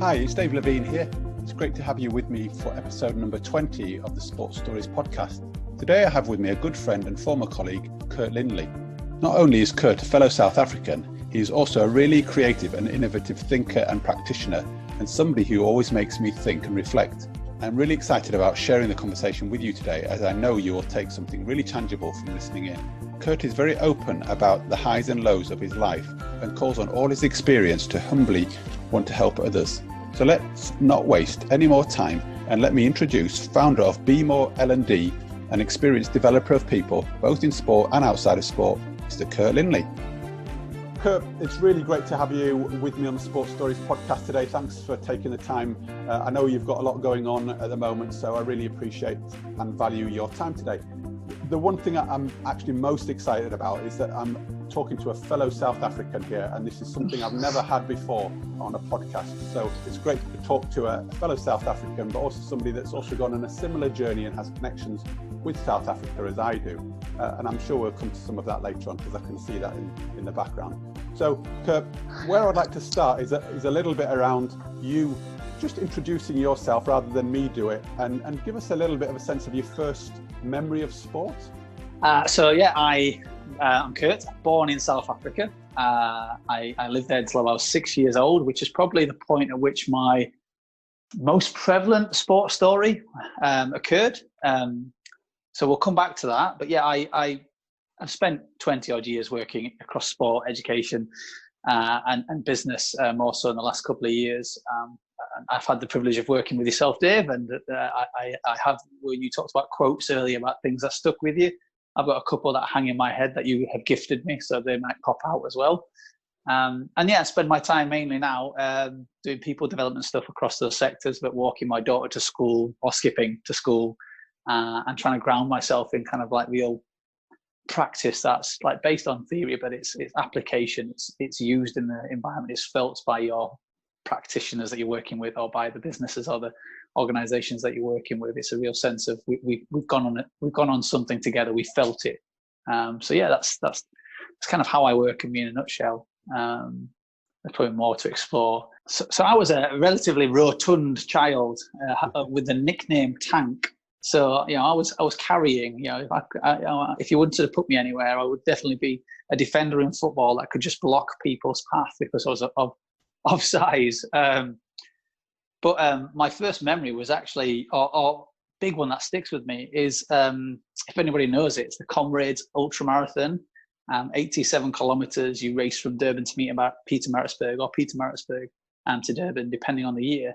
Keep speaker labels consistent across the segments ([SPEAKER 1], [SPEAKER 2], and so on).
[SPEAKER 1] Hi, it's Dave Levine here. It's great to have you with me for episode number 20 of the Sports Stories podcast. Today I have with me a good friend and former colleague, Kurt Lindley. Not only is Kurt a fellow South African, he is also a really creative and innovative thinker and practitioner, and somebody who always makes me think and reflect. I'm really excited about sharing the conversation with you today, as I know you will take something really tangible from listening in. Kurt is very open about the highs and lows of his life and calls on all his experience to humbly want to help others. So let's not waste any more time and let me introduce founder of Be More L&D, an experienced developer of people, both in sport and outside of sport, Mr. Kurt Lindley. Kurt, it's really great to have you with me on the Sports Stories podcast today. Thanks for taking the time. I know you've got a lot going on at the moment, so I really appreciate and value your time today. The one thing I'm actually most excited about is that I'm talking to a fellow South African here, and this is something I've never had before on a podcast. So it's great to talk to a fellow South African, but also somebody that's also gone on a similar journey and has connections with South Africa as I do. And I'm sure we'll come to some of that later on because I can see that in the background. So Kurt, where I'd like to start is a little bit around you just introducing yourself rather than me do it, and give us a little bit of a sense of your first memory of sport.
[SPEAKER 2] I'm Kurt, born in South Africa. I lived there until I was 6 years old, which is probably the point at which my most prevalent sports story occurred. So we'll come back to that. But yeah, I've spent 20 odd years working across sport, education, and business, more so in the last couple of years. I've had the privilege of working with yourself, Dave, and I have, when you talked about quotes earlier about things that stuck with you, I've got a couple that hang in my head that you have gifted me, so they might pop out as well. And yeah, I spend my time mainly now doing people development stuff across those sectors, but walking my daughter to school or skipping to school, and trying to ground myself in kind of like real practice that's like based on theory, but it's application. It's used in the environment. It's felt by your practitioners that you're working with, or by the businesses or the organizations that you're working with. It's a real sense of we've gone on something together. We felt it. So yeah, that's kind of how I work in a nutshell. There's probably more to explore. So I was a relatively rotund child with the nickname Tank. So I was carrying. If you wanted to put me anywhere, I would definitely be a defender in football that could just block people's path because I was of size. But my first memory was actually, or big one that sticks with me, is if anybody knows it, it's the Comrades Ultramarathon. 87 kilometers. You race from Durban to Pietermaritzburg, or Pietermaritzburg to Durban, depending on the year.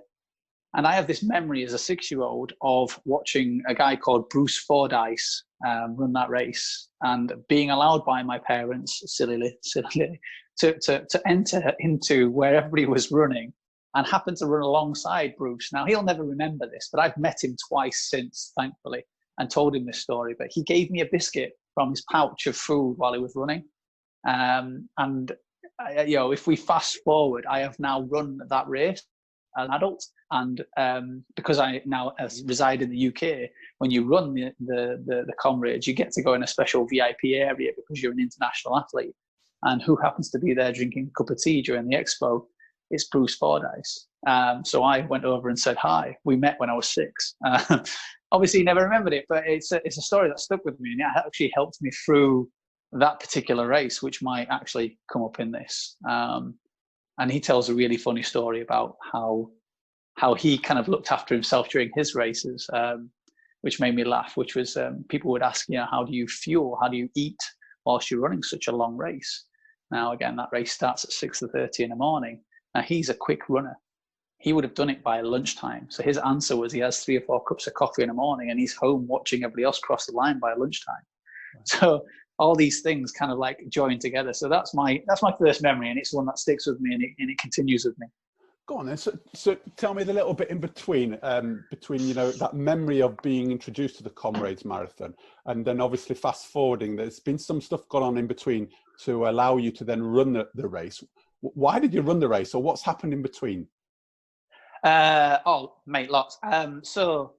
[SPEAKER 2] And I have this memory as a 6-year-old of watching a guy called Bruce Fordyce run that race, and being allowed by my parents, sillily, to enter into where everybody was running, and happened to run alongside Bruce. Now, he'll never remember this, but I've met him twice since, thankfully, and told him this story. But he gave me a biscuit from his pouch of food while he was running. If we fast forward, I have now run that race as an adult. And because I now reside in the UK, when you run the Comrades, you get to go in a special VIP area because you're an international athlete. And who happens to be there drinking a cup of tea during the expo? It's Bruce Fordyce. So I went over and said hi. We met when I was 6. Obviously, he never remembered it, but it's a story that stuck with me, and it actually helped me through that particular race, which might actually come up in this. And he tells a really funny story about how he kind of looked after himself during his races, which made me laugh, which was people would ask, how do you fuel? How do you eat whilst you're running such a long race? Now, again, that race starts at 6:30 in the morning. Now, he's a quick runner. He would have done it by lunchtime. So his answer was he has 3 or 4 cups of coffee in the morning, and he's home watching everybody else cross the line by lunchtime. Right. So all these things kind of like join together. So that's my first memory, and it's one that sticks with me, and it continues with me.
[SPEAKER 1] Go on then. So tell me the little bit in between that memory of being introduced to the Comrades Marathon, and then obviously fast forwarding. There's been some stuff gone on in between to allow you to then run the race. Why did you run the race, or what's happened in between?
[SPEAKER 2] Lots. So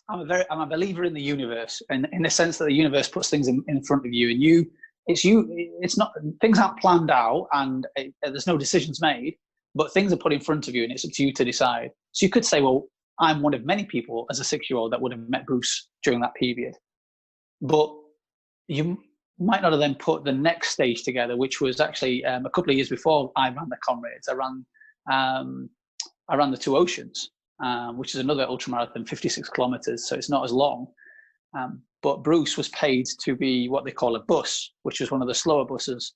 [SPEAKER 2] I'm a believer in the universe, and in the sense that the universe puts things in front of you, and it's not, things aren't planned out, and there's no decisions made. but things are put in front of you and it's up to you to decide. So you could say, well, I'm one of many people as a 6-year-old that would have met Bruce during that period. But you might not have then put the next stage together, which was actually a couple of years before I ran the Comrades. I ran the Two Oceans, which is another ultramarathon, 56 kilometers. So it's not as long. But Bruce was paid to be what they call a bus, which is one of the slower buses,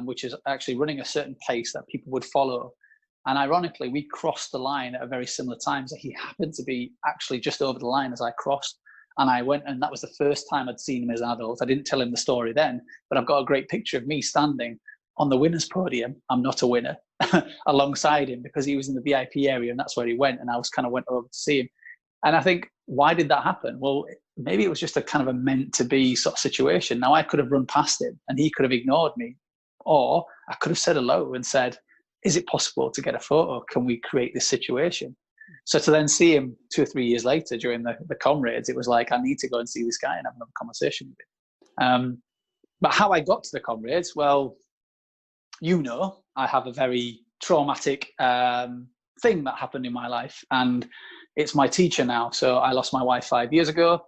[SPEAKER 2] which is actually running a certain pace that people would follow. And ironically, we crossed the line at a very similar time. So he happened to be actually just over the line as I crossed. And I went, and that was the first time I'd seen him as an adult. I didn't tell him the story then, but I've got a great picture of me standing on the winner's podium. I'm not a winner, alongside him, because he was in the VIP area and that's where he went. And I was kind of went over to see him. And I think, why did that happen? Well, maybe it was just a kind of a meant to be sort of situation. Now I could have run past him and he could have ignored me, or I could have said hello and said, is it possible to get a photo? Can we create this situation? So to then see him 2 or 3 years later during the Comrades, it was like, I need to go and see this guy and have another conversation with him. But how I got to the Comrades, well, I have a very traumatic thing that happened in my life, and it's my teacher now. So I lost my wife 5 years ago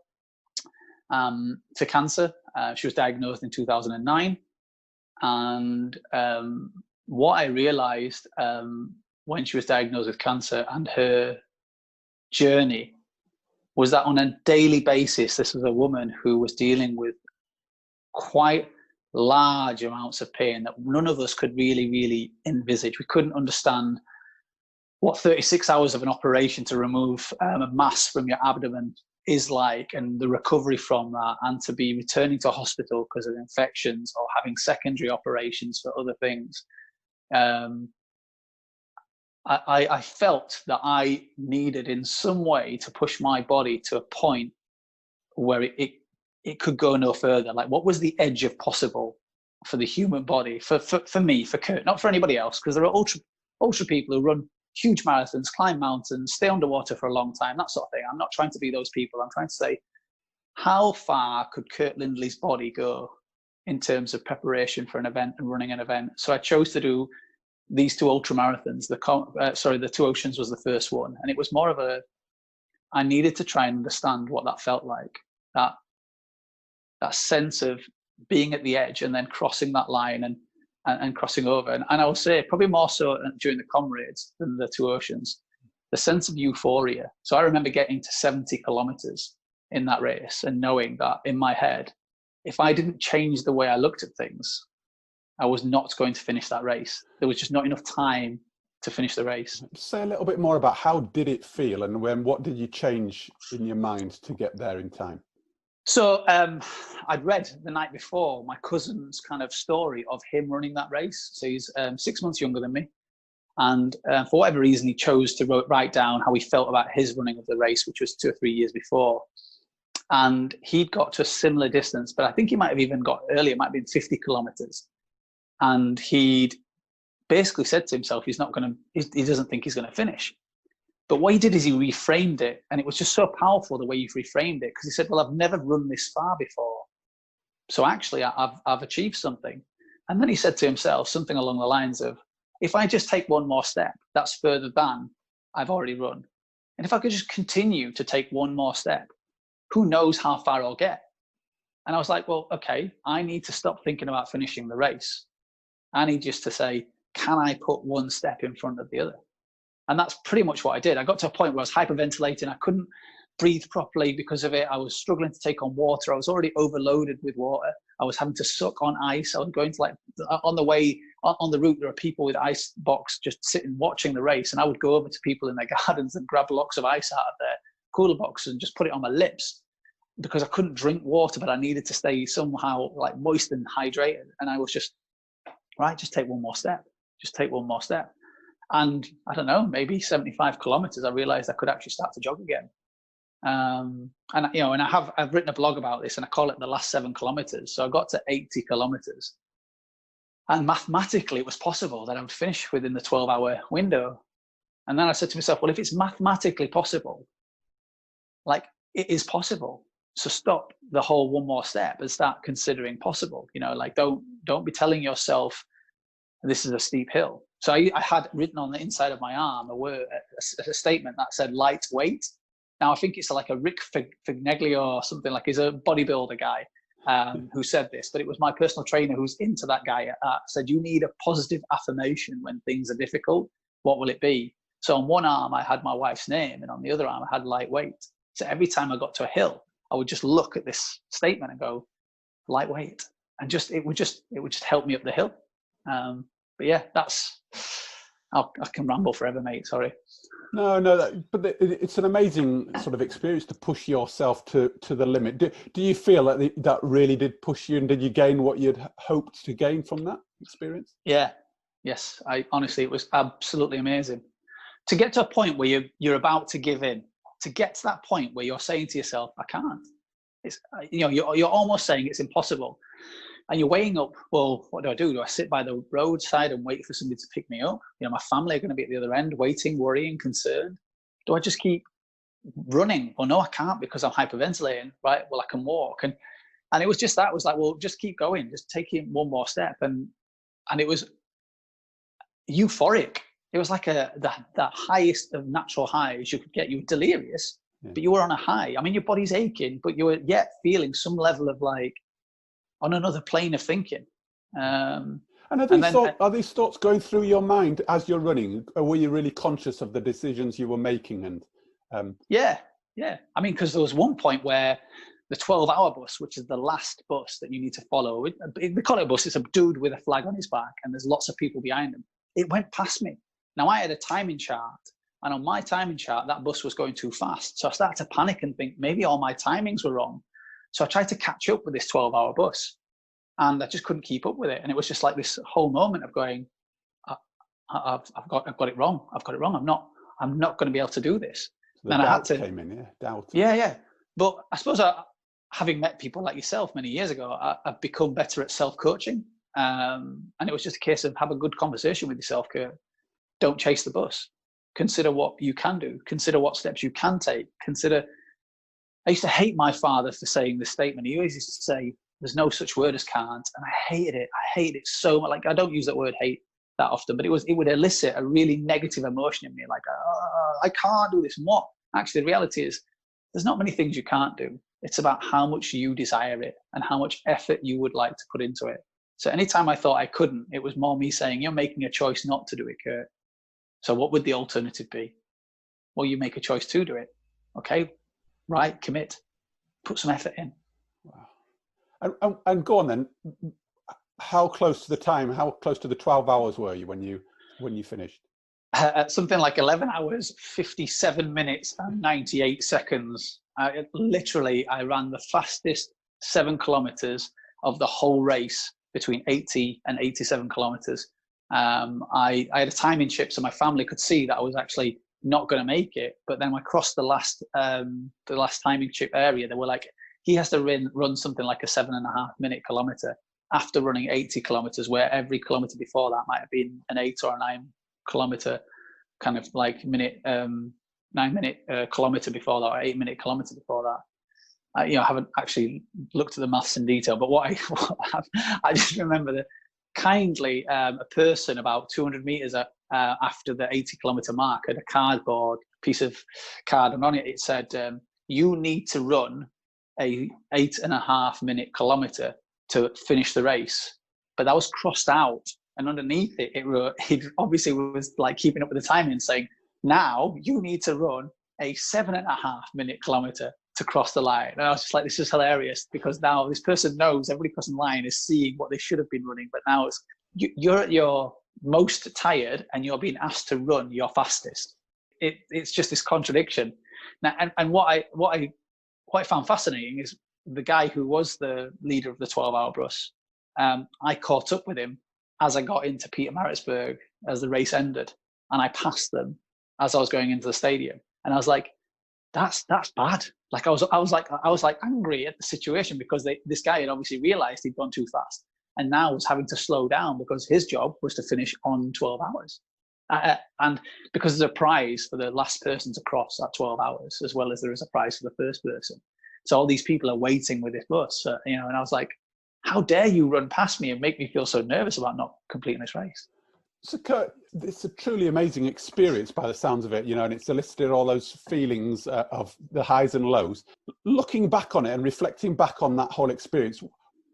[SPEAKER 2] to cancer. She was diagnosed in 2009. And what I realized when she was diagnosed with cancer and her journey was that on a daily basis, this was a woman who was dealing with quite large amounts of pain that none of us could really envisage. We couldn't understand what 36 hours of an operation to remove a mass from your abdomen is like, and the recovery from that, and to be returning to hospital because of infections or having secondary operations for other things. I felt that I needed in some way to push my body to a point where it could go no further. Like, what was the edge of possible for the human body, for me, for Kurt, not for anybody else, because there are ultra people who run huge marathons, climb mountains, stay underwater for a long time, that sort of thing. I'm not trying to be those people. I'm trying to say, how far could Kurt Lindley's body go in terms of preparation for an event and running an event? So I chose to do these 2 ultramarathons. The Two Oceans was the first one. And it was more of I needed to try and understand what that felt like, that sense of being at the edge and then crossing that line and crossing over. And I will say, probably more so during the Comrades than the Two Oceans, the sense of euphoria. So I remember getting to 70 kilometers in that race and knowing that in my head, if I didn't change the way I looked at things, I was not going to finish that race. There was just not enough time to finish the race.
[SPEAKER 1] Say a little bit more about how did it feel, and what did you change in your mind to get there in time?
[SPEAKER 2] So I'd read the night before my cousin's kind of story of him running that race. So he's 6 months younger than me. And for whatever reason, he chose to write down how he felt about his running of the race, which was 2 or 3 years before. And he'd got to a similar distance, but I think he might have even got earlier, it might have been 50 kilometers. And he'd basically said to himself, he doesn't think he's going to finish. But what he did is he reframed it. And it was just so powerful the way he reframed it, because he said, well, I've never run this far before. So actually, I've achieved something. And then he said to himself something along the lines of, if I just take one more step, that's further than I've already run. And if I could just continue to take one more step, who knows how far I'll get? And I was like, well, okay, I need to stop thinking about finishing the race. I need just to say, can I put one step in front of the other? And that's pretty much what I did. I got to a point where I was hyperventilating. I couldn't breathe properly because of it. I was struggling to take on water. I was already overloaded with water. I was having to suck on ice. I was going to on the way, on the route, there are people with ice box just sitting watching the race. And I would go over to people in their gardens and grab blocks of ice out of their cooler boxes and just put it on my lips, because I couldn't drink water, but I needed to stay somehow like moist and hydrated. And I was just, right, just take one more step. Just take one more step. And I don't know, maybe 75 kilometers, I realized I could actually start to jog again. And I've written a blog about this, and I call it the last 7 kilometers. So I got to 80 kilometers, and mathematically it was possible that I would finish within the 12-hour window. And then I said to myself, well, if it's mathematically possible, like, it is possible. So stop the whole one more step and start considering possible. Like, don't be telling yourself this is a steep hill. So I had written on the inside of my arm a statement that said lightweight. Now, I think it's like a Rick Figneglio or something, like he's a bodybuilder guy who said this, but it was my personal trainer who's into that guy said, you need a positive affirmation when things are difficult. What will it be? So on one arm, I had my wife's name, and on the other arm, I had lightweight. So every time I got to a hill, I would just look at this statement and go, lightweight. And it would just help me up the hill. But yeah, I can ramble forever, mate. Sorry.
[SPEAKER 1] No, but it's an amazing sort of experience to push yourself to the limit. Do you feel like that really did push you, and did you gain what you'd hoped to gain from that experience?
[SPEAKER 2] Yeah. Yes. Honestly, it was absolutely amazing. To get to a point where you're about to give in, to get to that point where you're saying to yourself, I can't. It's, you're almost saying it's impossible. And you're weighing up, well, what do? Do I sit by the roadside and wait for somebody to pick me up? My family are going to be at the other end, waiting, worrying, concerned. Do I just keep running? Well, no, I can't because I'm hyperventilating, right? Well, I can walk. And it was just that. It was like, well, just keep going. Just take it one more step. And it was euphoric. It was like the highest of natural highs you could get. You were delirious, but you were on a high. I mean, your body's aching, but you were yet feeling some level of like, on another plane of thinking.
[SPEAKER 1] And are these thoughts going through your mind as you're running, or were you really conscious of the decisions you were making? And
[SPEAKER 2] Yeah. I mean, because there was one point where the 12-hour bus, which is the last bus that you need to follow, they call it a bus, it's a dude with a flag on his back, and there's lots of people behind him. It went past me. Now, I had a timing chart, and on my timing chart, that bus was going too fast. So I started to panic and think, maybe all my timings were wrong. So I tried to catch up with this 12-hour bus, and I just couldn't keep up with it. And it was just like this whole moment of going, I've got it wrong. I've got it wrong. I'm not going to be able to do this.
[SPEAKER 1] The
[SPEAKER 2] and
[SPEAKER 1] doubt
[SPEAKER 2] I had to
[SPEAKER 1] came in, doubt.
[SPEAKER 2] Yeah. But I suppose having met people like yourself many years ago, I've become better at self-coaching. And it was just a case of have a good conversation with yourself, Kurt. Don't chase the bus. Consider what you can do. Consider what steps you can take. I used to hate my father for saying this statement. He always used to say, there's no such word as can't. And I hated it. I hated it so much. Like, I don't use that word hate that often, but it would elicit a really negative emotion in me. Like, I can't do this. And what? Actually, the reality is there's not many things you can't do. It's about how much you desire it and how much effort you would like to put into it. So anytime I thought I couldn't, it was more me saying, you're making a choice not to do it, Kurt. So what would the alternative be? Well, you make a choice to do it. Okay. Right, commit, put some effort in.
[SPEAKER 1] Wow. And go on then. How close to the time? How close to the 12 hours were you when you finished?
[SPEAKER 2] Something like 11 hours, 57 minutes and 98 seconds. I ran the fastest 7 kilometers of the whole race, between 80 and 87 kilometers. I had a timing chip, so my family could see that I was actually not going to make it. But then I crossed the last timing chip area. They were like, he has to run something like a 7.5 minute kilometer after running 80 kilometers, where every kilometer before that might have been an 8 or a 9 kilometer kind of like 9 minute kilometer before that, or 8 minute kilometer before that. I haven't actually looked at the maths in detail, but I just remember that kindly a person about 200 meters after the 80 kilometer mark had a cardboard piece of card, and on it said, you need to run a 8.5 minute kilometer to finish the race. But that was crossed out, and underneath he obviously was like keeping up with the timing, saying, now you need to run a 7.5 minute kilometer to cross the line. And I was just like, this is hilarious, because now this person knows everybody crossing the line is seeing what they should have been running, but now you're at your most tired and you're being asked to run your fastest. It's just this contradiction. Now, and what I found fascinating is the guy who was the leader of the 12-hour bus. I caught up with him as I got into Pietermaritzburg as the race ended, and I passed them as I was going into the stadium. And I was like, that's bad. Like I was like angry at the situation, because this guy had obviously realized he'd gone too fast, and now was having to slow down because his job was to finish on 12 hours. And because there's a prize for the last person to cross at 12 hours, as well as there is a prize for the first person. So all these people are waiting with this bus, and I was like, how dare you run past me and make me feel so nervous about not completing this race?
[SPEAKER 1] So Kurt, it's a truly amazing experience by the sounds of it, and it's elicited all those feelings of the highs and lows. Looking back on it and reflecting back on that whole experience,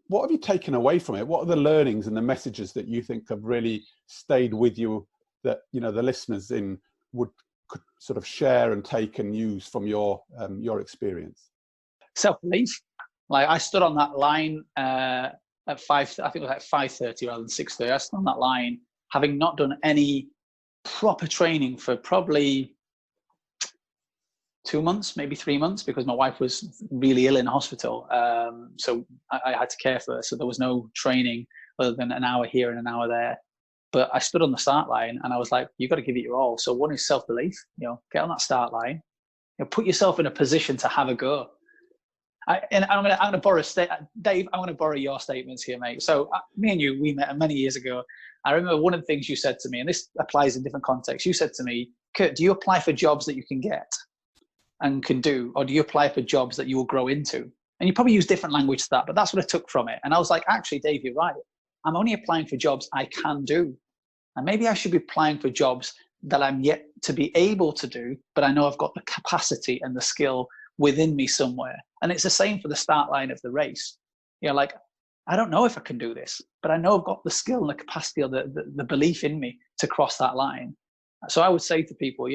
[SPEAKER 1] what have you taken away from it? What are the learnings and the messages that you think have really stayed with you that, the listeners could sort of share and take and use from your experience?
[SPEAKER 2] Self-belief. Like, I stood on that line at 5, I think it was like 5:30 rather than 6:30. I stood on that line, having not done any proper training for probably 2 months, maybe 3 months, because my wife was really ill in hospital. So I had to care for her. So there was no training other than an hour here and an hour there. But I stood on the start line and I was like, you've got to give it your all. So one is self-belief, get on that start line, put yourself in a position to have a go. And I'm going to borrow Dave. I'm going to borrow your statements here, mate. So me and you, we met many years ago. I remember one of the things you said to me, and this applies in different contexts. You said to me, Kurt, do you apply for jobs that you can get and can do, or do you apply for jobs that you will grow into? And you probably use different language to that, but that's what I took from it. And I was like, actually, Dave, you're right. I'm only applying for jobs I can do. And maybe I should be applying for jobs that I'm yet to be able to do, but I know I've got the capacity and the skill within me somewhere. And it's the same for the start line of the race. Like, I don't know if I can do this, but I know I've got the skill and the capacity or the belief in me to cross that line. So I would say to people,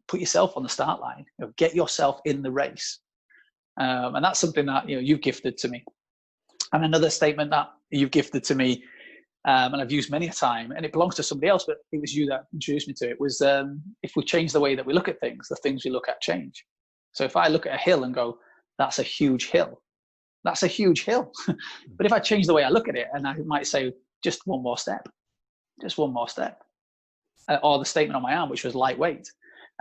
[SPEAKER 2] put yourself on the start line, get yourself in the race. And that's something that, you've gifted to me. And another statement that you've gifted to me, and I've used many a time, and it belongs to somebody else, but it was you that introduced me to it, was if we change the way that we look at things, the things we look at change. So if I look at a hill and go, that's a huge hill, that's a huge hill. But if I change the way I look at it, and I might say, just one more step, or the statement on my arm, which was lightweight.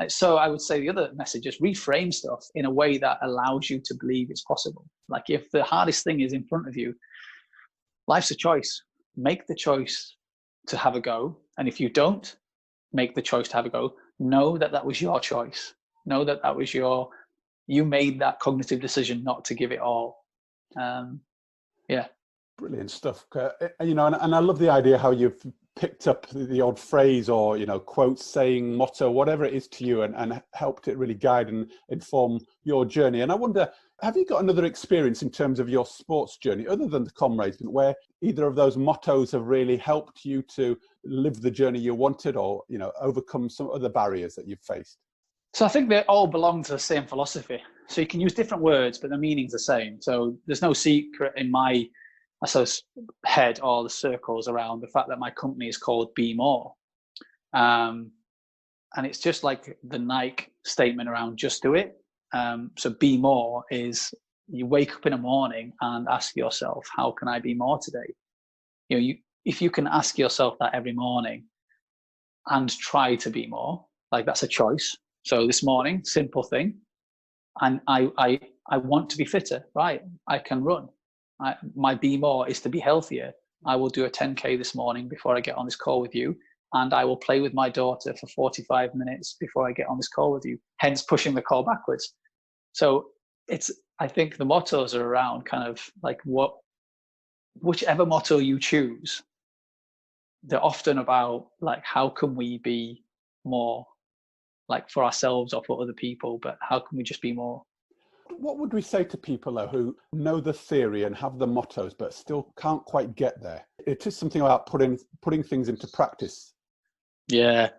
[SPEAKER 2] So I would say the other message is reframe stuff in a way that allows you to believe it's possible. Like, if the hardest thing is in front of you, life's a choice. Make the choice to have a go. And if you don't make the choice to have a go, know that that was your choice. Know that that was you made that cognitive decision not to give it all. Yeah.
[SPEAKER 1] Brilliant stuff. And I love the idea how you've picked up the odd phrase or, quote, saying, motto, whatever it is to you, and helped it really guide and inform your journey. And I wonder, have you got another experience in terms of your sports journey, other than the comrades, where either of those mottos have really helped you to live the journey you wanted, or, overcome some other barriers that you've faced?
[SPEAKER 2] So I think they all belong to the same philosophy. So you can use different words, but the meaning's the same. So there's no secret in my, I suppose, head or the circles around the fact that my company is called Be More. And it's just like the Nike statement around just do it. So Be More is, you wake up in the morning and ask yourself, how can I be more today? If you can ask yourself that every morning and try to be more, like, that's a choice. So this morning, simple thing, and I want to be fitter, right? I can run. My Be More is to be healthier. I will do a 10K this morning before I get on this call with you, and I will play with my daughter for 45 minutes before I get on this call with you, hence pushing the call backwards. So I think the mottos are around kind of like whichever motto you choose, they're often about, like, how can we be more, like, for ourselves or for other people, but how can we just be more?
[SPEAKER 1] What would we say to people, though, who know the theory and have the mottos, but still can't quite get there? It is something about putting things into practice.
[SPEAKER 2] Yeah.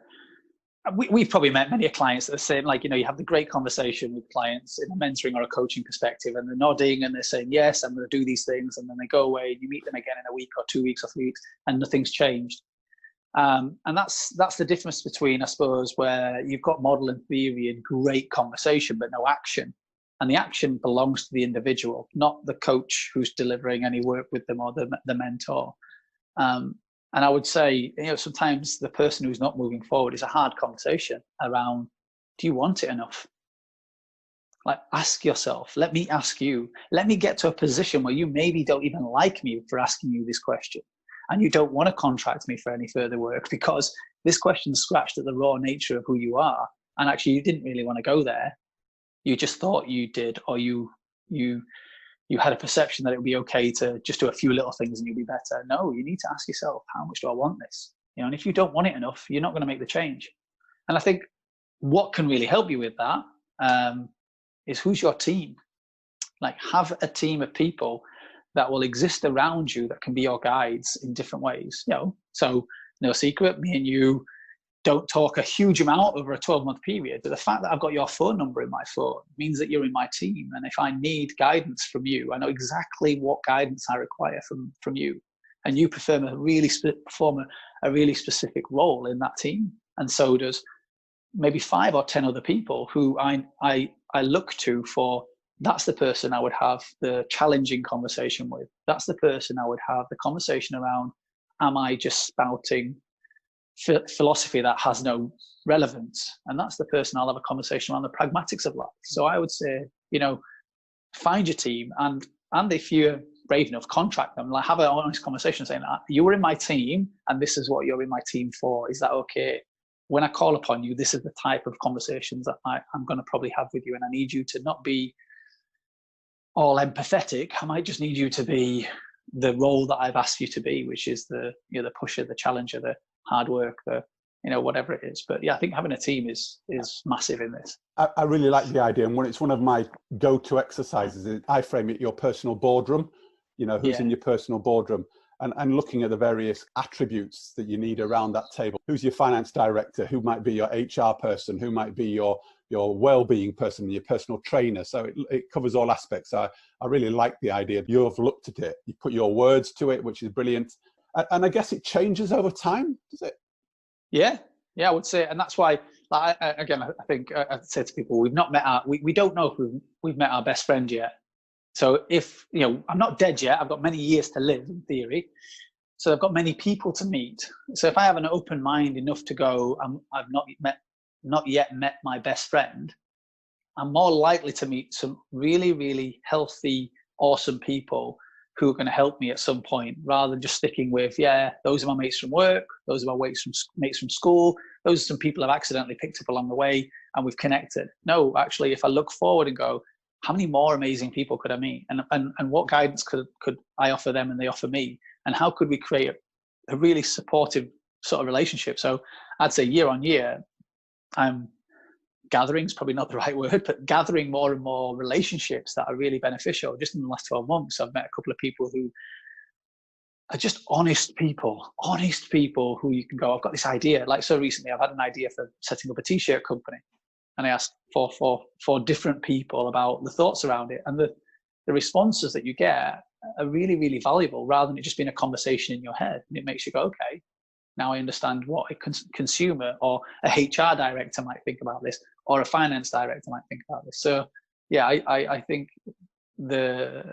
[SPEAKER 2] We've probably met many clients that are saying, like, you have the great conversation with clients in a mentoring or a coaching perspective, and they're nodding and they're saying, yes, I'm going to do these things. And then they go away and you meet them again in a week or 2 weeks or 3 weeks and nothing's changed. And that's the difference between, I suppose, where you've got model and theory and great conversation, but no action. And the action belongs to the individual, not the coach who's delivering any work with them or the mentor. And I would say, sometimes the person who's not moving forward is a hard conversation around, do you want it enough? Like, ask yourself, let me ask you, let me get to a position where you maybe don't even like me for asking you this question. And you don't want to contract me for any further work because this question scratched at the raw nature of who you are. And actually, you didn't really want to go there. You just thought you did, or you had a perception that it would be okay to just do a few little things and you'll be better. No, you need to ask yourself, how much do I want this? And if you don't want it enough, you're not going to make the change. And I think what can really help you with that is who's your team. Like, have a team of people that will exist around you that can be your guides in different ways. So no secret, me and you don't talk a huge amount over a 12-month period, but the fact that I've got your phone number in my phone means that you're in my team. And if I need guidance from you, I know exactly what guidance I require from you. And you perform a really specific role in that team. And so does maybe 5 or 10 other people who I look to for. That's the person I would have the challenging conversation with. That's the person I would have the conversation around, am I just spouting philosophy that has no relevance? And that's the person I'll have a conversation around the pragmatics of life. So I would say, find your team, and if you're brave enough, contract them. Like, have an honest conversation saying, you were in my team and this is what you're in my team for. Is that okay? When I call upon you, this is the type of conversations that I'm going to probably have with you, and I need you to not be all empathetic. I might just need you to be the role that I've asked you to be, which is the pusher, the challenger, the hard work, the whatever it is. But yeah, I think having a team is massive in this.
[SPEAKER 1] I really like the idea, and it's one of my go-to exercises. I frame it your personal boardroom. Who's in your personal boardroom, and looking at the various attributes that you need around that table. Who's your finance director? Who might be your HR person? Who might be your well-being person, your personal trainer? So it covers all aspects. I really like the idea. You've looked at it, you put your words to it, which is brilliant. And I guess it changes over time, does it? Yeah,
[SPEAKER 2] I would say. And that's why, I think I'd say to people, we've not met we don't know if we've met our best friend yet. So if, I'm not dead yet, I've got many years to live in theory. So I've got many people to meet. So if I have an open mind enough to go, I've not yet met my best friend, I'm more likely to meet some really, really healthy, awesome people who are going to help me at some point, rather than just sticking with, those are my mates from work, those are my mates from school, those are some people I've accidentally picked up along the way and we've connected. No, actually, if I look forward and go, how many more amazing people could I meet? And what guidance could I offer them and they offer me? And how could we create a really supportive sort of relationship? So I'd say year on year, I'm gathering is probably not the right word, but gathering more and more relationships that are really beneficial. Just in the last 12 months, I've met a couple of people who are just honest people who you can go, I've got this idea. Like, so recently I've had an idea for setting up a t-shirt company. And I asked for different people about the thoughts around it. And the responses that you get are really, really valuable, rather than it just being a conversation in your head. And it makes you go, okay, now I understand what a consumer or a HR director might think about this, or a finance director might think about this. So yeah, I think the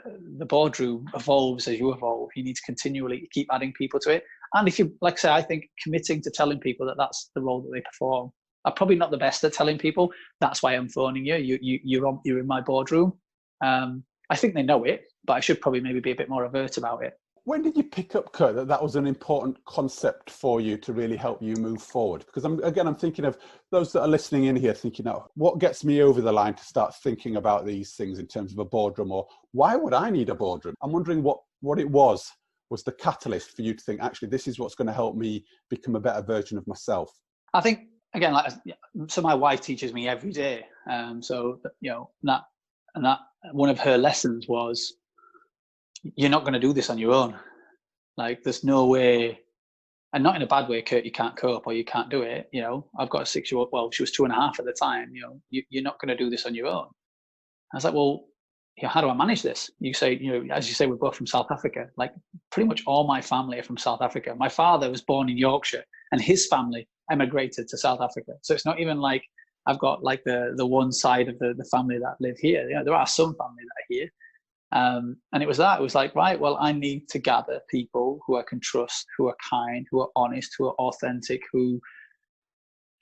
[SPEAKER 2] boardroom evolves as you evolve. You need to continually keep adding people to it. And if you, like I say, I think committing to telling people that that's the role that they perform. I'm probably not the best at telling people. That's why I'm phoning you. You're in my boardroom. I think they know it, but I should probably maybe be a bit more overt about it.
[SPEAKER 1] When did you pick up, Kurt, that was an important concept for you to really help you move forward? Because I'm thinking of those that are listening in here thinking, what gets me over the line to start thinking about these things in terms of a boardroom, or why would I need a boardroom? I'm wondering what it was the catalyst for you to think, actually, this is what's going to help me become a better version of myself.
[SPEAKER 2] I think, again, so my wife teaches me every day. So, that one of her lessons was, you're not going to do this on your own. Like, there's no way, and not in a bad way, Kurt, you can't cope or you can't do it. I've got a 6-year-old, well, she was 2.5 at the time, you're not going to do this on your own. I was like, well, how do I manage this? You say, as you say, we're both from South Africa. Like, pretty much all my family are from South Africa. My father was born in Yorkshire and his family emigrated to South Africa. So it's not even like I've got like the one side of the family that live here. There are some family that are here. And it was like, right, well, I need to gather people who I can trust, who are kind, who are honest, who are authentic, who,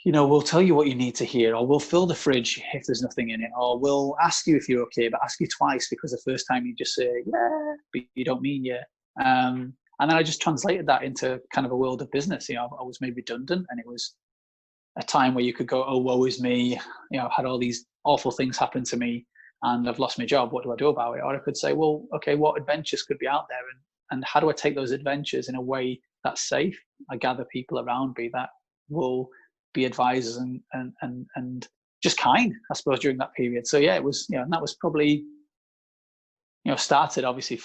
[SPEAKER 2] will tell you what you need to hear, or will fill the fridge if there's nothing in it, or will ask you if you're okay, but ask you twice, because the first time you just say, yeah, but you don't mean yeah. And then I just translated that into kind of a world of business. I was made redundant, and it was a time where you could go, oh, woe is me. I've had all these awful things happen to me and I've lost my job. What do I do about it? Or I could say, well, okay, what adventures could be out there? And how do I take those adventures in a way that's safe? I gather people around me that will be advisors and just kind, I suppose, during that period. So yeah, it was, and that was probably, started obviously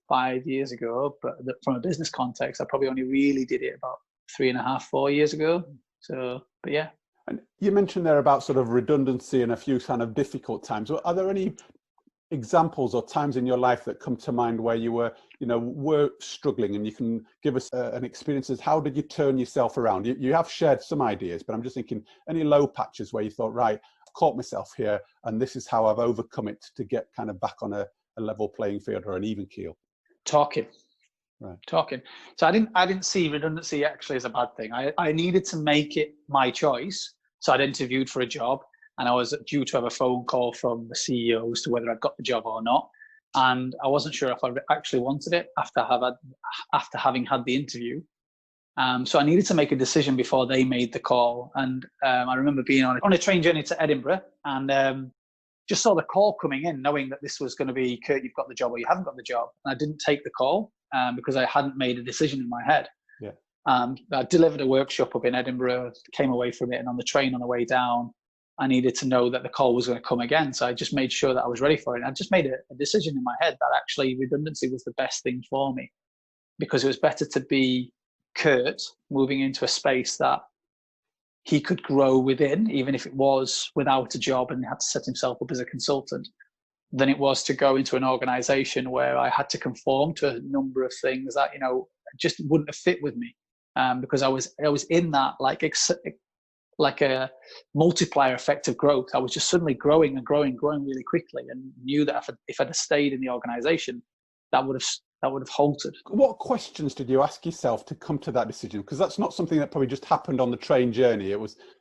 [SPEAKER 2] 5 years ago, but from a business context, I probably only really did it about 3.5, 4 years ago. So, but yeah.
[SPEAKER 1] And you mentioned there about sort of redundancy and a few kind of difficult times. Are there any examples or times in your life that come to mind where you were struggling, and you can give us an experience as how did you turn yourself around? You have shared some ideas, but I'm just thinking any low patches where you thought, right, I've caught myself here and this is how I've overcome it to get kind of back on a level playing field or an even keel.
[SPEAKER 2] Talking.
[SPEAKER 1] Right.
[SPEAKER 2] So I didn't see redundancy actually as a bad thing. I needed to make it my choice. So I'd interviewed for a job, and I was due to have a phone call from the CEO as to whether I'd got the job or not. And I wasn't sure if I actually wanted it after having had the interview. So I needed to make a decision before they made the call. And I remember being on a train journey to Edinburgh, and just saw the call coming in, knowing that this was going to be, Kurt, you've got the job or you haven't got the job. And I didn't take the call because I hadn't made a decision in my head.
[SPEAKER 1] Yeah.
[SPEAKER 2] I delivered a workshop up in Edinburgh, came away from it, and on the train on the way down, I needed to know that the call was going to come again. So I just made sure that I was ready for it. And I just made a decision in my head that actually redundancy was the best thing for me, because it was better to be Kurt moving into a space that he could grow within, even if it was without a job and had to set himself up as a consultant, than it was to go into an organization where I had to conform to a number of things that, just wouldn't have fit with me. Because I was in that like a multiplier effect of growth. I was just suddenly growing really quickly, and knew that if I'd have stayed in the organization, that would have halted.
[SPEAKER 1] What questions did you ask yourself to come to that decision? Because that's not something that probably just happened on the train journey.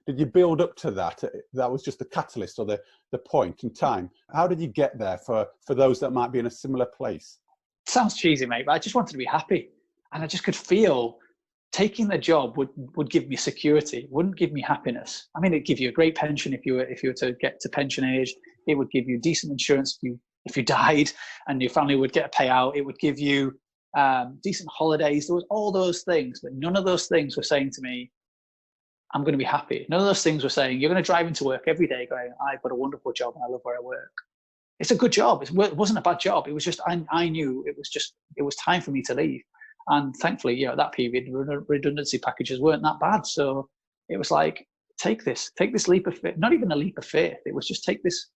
[SPEAKER 1] Did you build up to that? That was just the catalyst or the point in time. How did you get there for those that might be in a similar place?
[SPEAKER 2] It sounds cheesy, mate, but I just wanted to be happy. And I just could feel taking the job would give me security. It wouldn't give me happiness. I mean, it'd give you a great pension if you were to get to pension age. It would give you decent insurance if you died and your family would get a payout. It would give you decent holidays. There was all those things, but none of those things were saying to me, I'm going to be happy. None of those things were saying, you're going to drive into work every day going, I've got a wonderful job and I love where I work. It's a good job. It wasn't a bad job. It was just, I knew it was time for me to leave. And thankfully, at that period, redundancy packages weren't that bad. So it was like, take this leap of faith, not even a leap of faith. It was just take this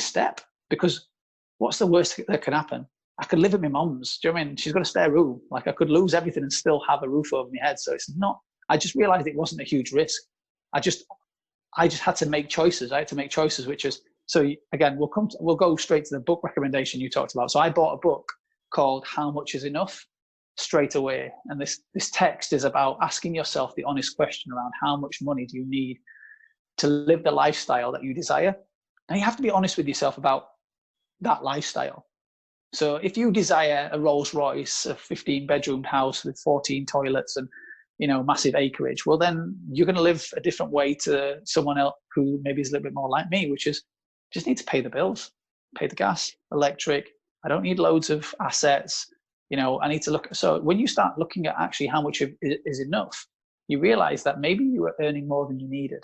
[SPEAKER 2] step, because what's the worst that can happen? I could live at my mum's. Do you know what I mean? She's got a spare room. Like, I could lose everything and still have a roof over my head. So it's not, I just realized it wasn't a huge risk. I just had to make choices. I had to make choices, which is, so again, we'll go straight to the book recommendation you talked about. So I bought a book called How Much Is Enough straight away. And this text is about asking yourself the honest question around how much money do you need to live the lifestyle that you desire? And you have to be honest with yourself about that lifestyle. So if you desire a Rolls Royce, a 15-bedroom house with 14 toilets and, massive acreage, well, then you're going to live a different way to someone else who maybe is a little bit more like me, which is just need to pay the bills, pay the gas, electric. I don't need loads of assets. I need to look. So when you start looking at actually how much is enough, you realize that maybe you were earning more than you needed.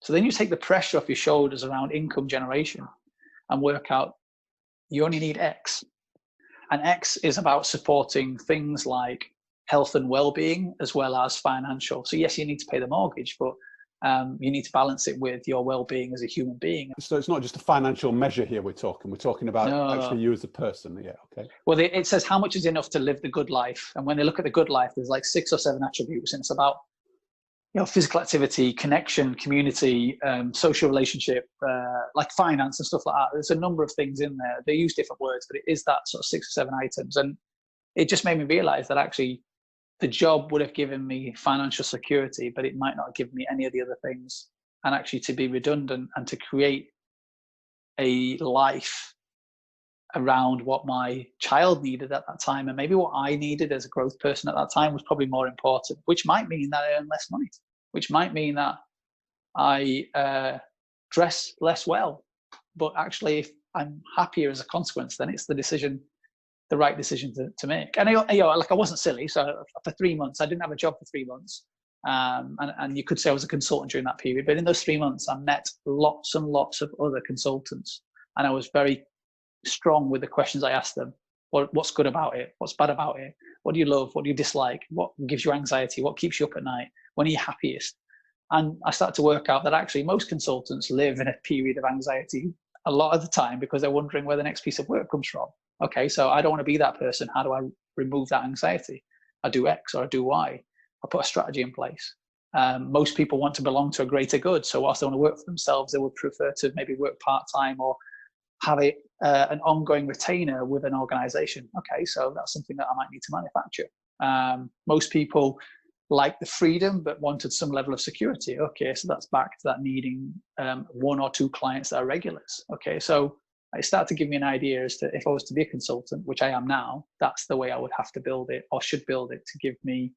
[SPEAKER 2] So then you take the pressure off your shoulders around income generation and work out you only need X. And X is about supporting things like health and well-being as well as financial. So yes, you need to pay the mortgage, but you need to balance it with your well-being as a human being.
[SPEAKER 1] So it's not just a financial measure here we're talking about actually you as a person. Yeah, okay.
[SPEAKER 2] Well, it says how much is enough to live the good life. And when they look at the good life, there's like 6 or 7 attributes, and it's about physical activity, connection, community, social relationship, like finance and stuff like that. There's a number of things in there. They use different words, but it is that sort of 6 or 7 items. And it just made me realize that actually the job would have given me financial security, but it might not give me any of the other things. And actually to be redundant and to create a life around what my child needed at that time, and maybe what I needed as a growth person at that time, was probably more important, which might mean that I earn less money, which might mean that I dress less well. But actually, if I'm happier as a consequence, then it's the decision the right decision to make. And I wasn't silly. So for 3 months, I didn't have a job for 3 months. And you could say I was a consultant during that period, but in those 3 months, I met lots and lots of other consultants, and I was very strong with the questions I asked them. What's good about it? What's bad about it? What do you love? What do you dislike? What gives you anxiety? What keeps you up at night? When are you happiest? And I started to work out that actually most consultants live in a period of anxiety a lot of the time because they're wondering where the next piece of work comes from. Okay, so I don't want to be that person. How do I remove that anxiety? I do X or I do Y. I put a strategy in place. Most people want to belong to a greater good. So whilst they want to work for themselves, they would prefer to maybe work part-time or have an ongoing retainer with an organization. Okay, so that's something that I might need to manufacture. Most people like the freedom, but wanted some level of security. Okay, so that's back to that needing 1 or 2 clients that are regulars. Okay, so it started to give me an idea as to if I was to be a consultant, which I am now, that's the way I would have to build it or should build it to give me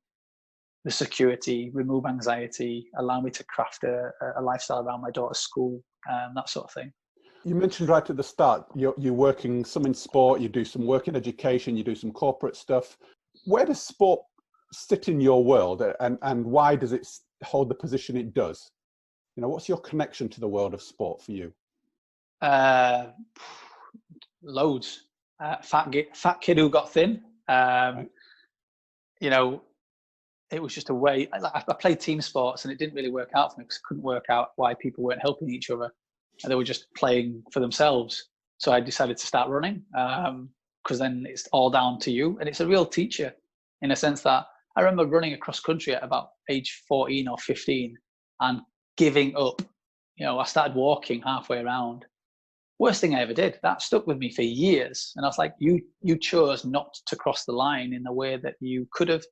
[SPEAKER 2] the security, remove anxiety, allow me to craft a lifestyle around my daughter's school, that sort of thing.
[SPEAKER 1] You mentioned right at the start, you're working some in sport, you do some work in education, you do some corporate stuff. Where does sport sit in your world, and why does it hold the position it does? You know, what's your connection to the world of sport for you?
[SPEAKER 2] Loads. Fat kid who got thin.
[SPEAKER 1] Right.
[SPEAKER 2] You know, it was just a way. I played team sports, and it didn't really work out for me because I couldn't work out why people weren't helping each other, and they were just playing for themselves. So I decided to start running because then it's all down to you, and it's a real teacher in a sense that I remember running across country at about age 14 or 15 and giving up. You know, I started walking halfway around. Worst thing I ever did. That stuck with me for years. And I was like, you chose not to cross the line in the way that you could have.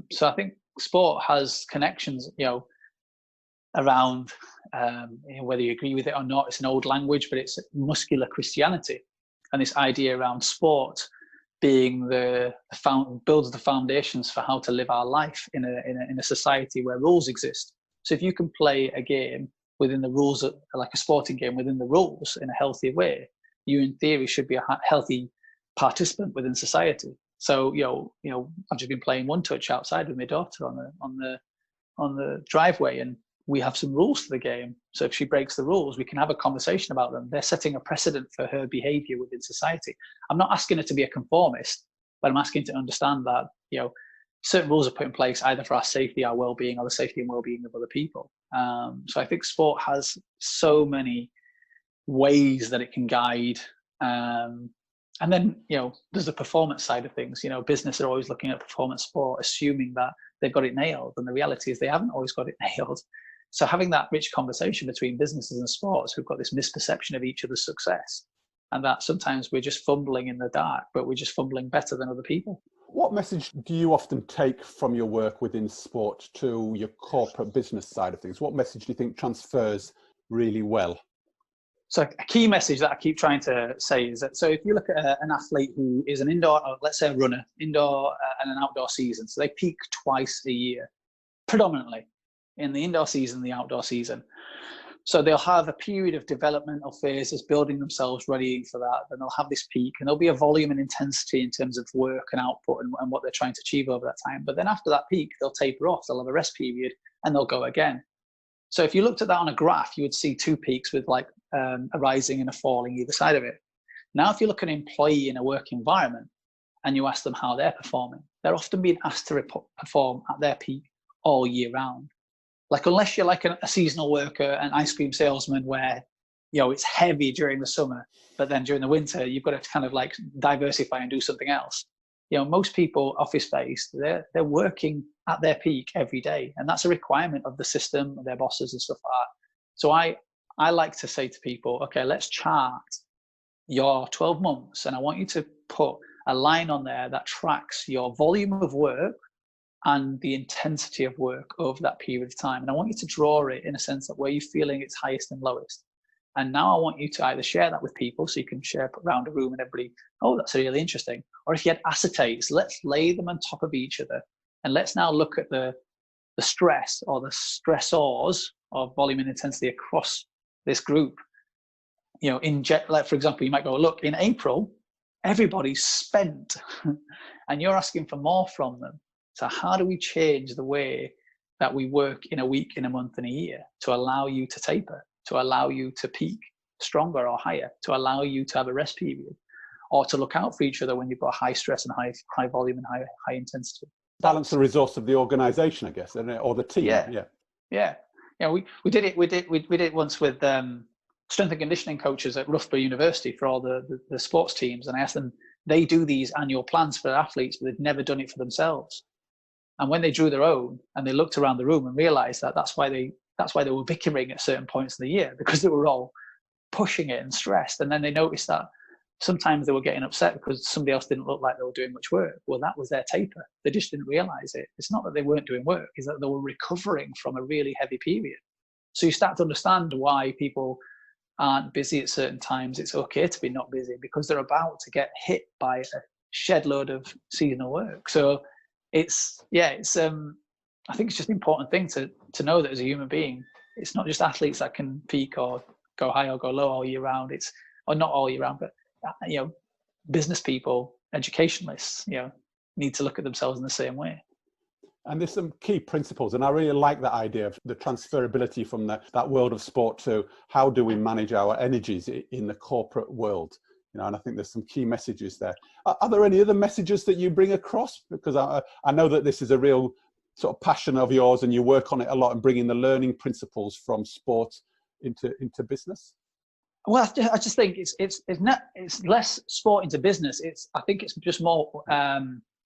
[SPEAKER 2] So I think sport has connections, you know, around whether you agree with it or not. It's an old language, but it's muscular Christianity. And this idea around sport being builds the foundations for how to live our life in a society where rules exist. So if you can play a game within the rules, like a sporting game within the rules in a healthy way, you in theory should be a healthy participant within society. So you know, I've just been playing one touch outside with my daughter on the driveway, and we have some rules to the game. So if she breaks the rules, we can have a conversation about them. They're setting a precedent for her behavior within society. I'm not asking her to be a conformist, but I'm asking to understand that, you know, certain rules are put in place either for our safety, our well-being, or the safety and well-being of other people. So I think sport has so many ways that it can guide. And then, you know, there's the performance side of things. You know, business are always looking at performance sport, assuming that they've got it nailed. And the reality is they haven't always got it nailed. So having that rich conversation between businesses and sports who've got this misperception of each other's success, and that sometimes we're just fumbling in the dark, but we're just fumbling better than other people.
[SPEAKER 1] What message do you often take from your work within sport to your corporate business side of things? What message do you think transfers really well?
[SPEAKER 2] So a key message that I keep trying to say is that, so if you look at an athlete who is an indoor, or let's say a runner, indoor and an outdoor season, so they peak twice a year, predominantly in the indoor season, the outdoor season. So they'll have a period of developmental phases, building themselves ready for that. Then they'll have this peak, and there'll be a volume and intensity in terms of work and output and what they're trying to achieve over that time. But then after that peak, they'll taper off, they'll have a rest period, and they'll go again. So if you looked at that on a graph, you would see 2 peaks with like a rising and a falling either side of it. Now, if you look at an employee in a work environment and you ask them how they're performing, they're often being asked to perform at their peak all year round. Like, unless you're like a seasonal worker, an ice cream salesman where, you know, it's heavy during the summer, but then during the winter, you've got to kind of like diversify and do something else. You know, most people office-based, they're working at their peak every day. And that's a requirement of the system, their bosses and stuff like that. So I like to say to people, okay, let's chart your 12 months. And I want you to put a line on there that tracks your volume of work and the intensity of work over that period of time. And I want you to draw it in a sense that where you're feeling it's highest and lowest. And now I want you to either share that with people, so you can share around a room and everybody, oh, that's really interesting. Or if you had acetates, let's lay them on top of each other. And let's now look at the stress or the stressors of volume and intensity across this group. You know, like, for example, you might go, look, in April, everybody's spent and you're asking for more from them. So how do we change the way that we work in a week, in a month, in a year to allow you to taper, to allow you to peak stronger or higher, to allow you to have a rest period, or to look out for each other when you've got high stress and high volume and high intensity?
[SPEAKER 1] Balance the resource of the organization, I guess, or the team.
[SPEAKER 2] Yeah. We did it once with strength and conditioning coaches at Roughborough University for all the sports teams, and I asked them, they do these annual plans for athletes, but they've never done it for themselves. And when they drew their own and they looked around the room and realized that that's why they were bickering at certain points of the year, because they were all pushing it and stressed. And then they noticed that sometimes they were getting upset because somebody else didn't look like they were doing much work. Well, that was their taper. They just didn't realize it. It's not that they weren't doing work, it's that they were recovering from a really heavy period. So you start to understand why people aren't busy at certain times. It's okay to be not busy because they're about to get hit by a shed load of seasonal work. So I think it's just an important thing to know that as a human being, it's not just athletes that can peak or go high or go low all year round. Or not all year round, but business people, educationalists, need to look at themselves in the same way.
[SPEAKER 1] And there's some key principles, and I really like that idea of the transferability from that world of sport to how do we manage our energies in the corporate world. And I think there's some key messages there. Are there any other messages that you bring across? Because I know that this is a real sort of passion of yours, and you work on it a lot and bringing the learning principles from sport into business.
[SPEAKER 2] Well, I just think it's less sport into business. I think it's just more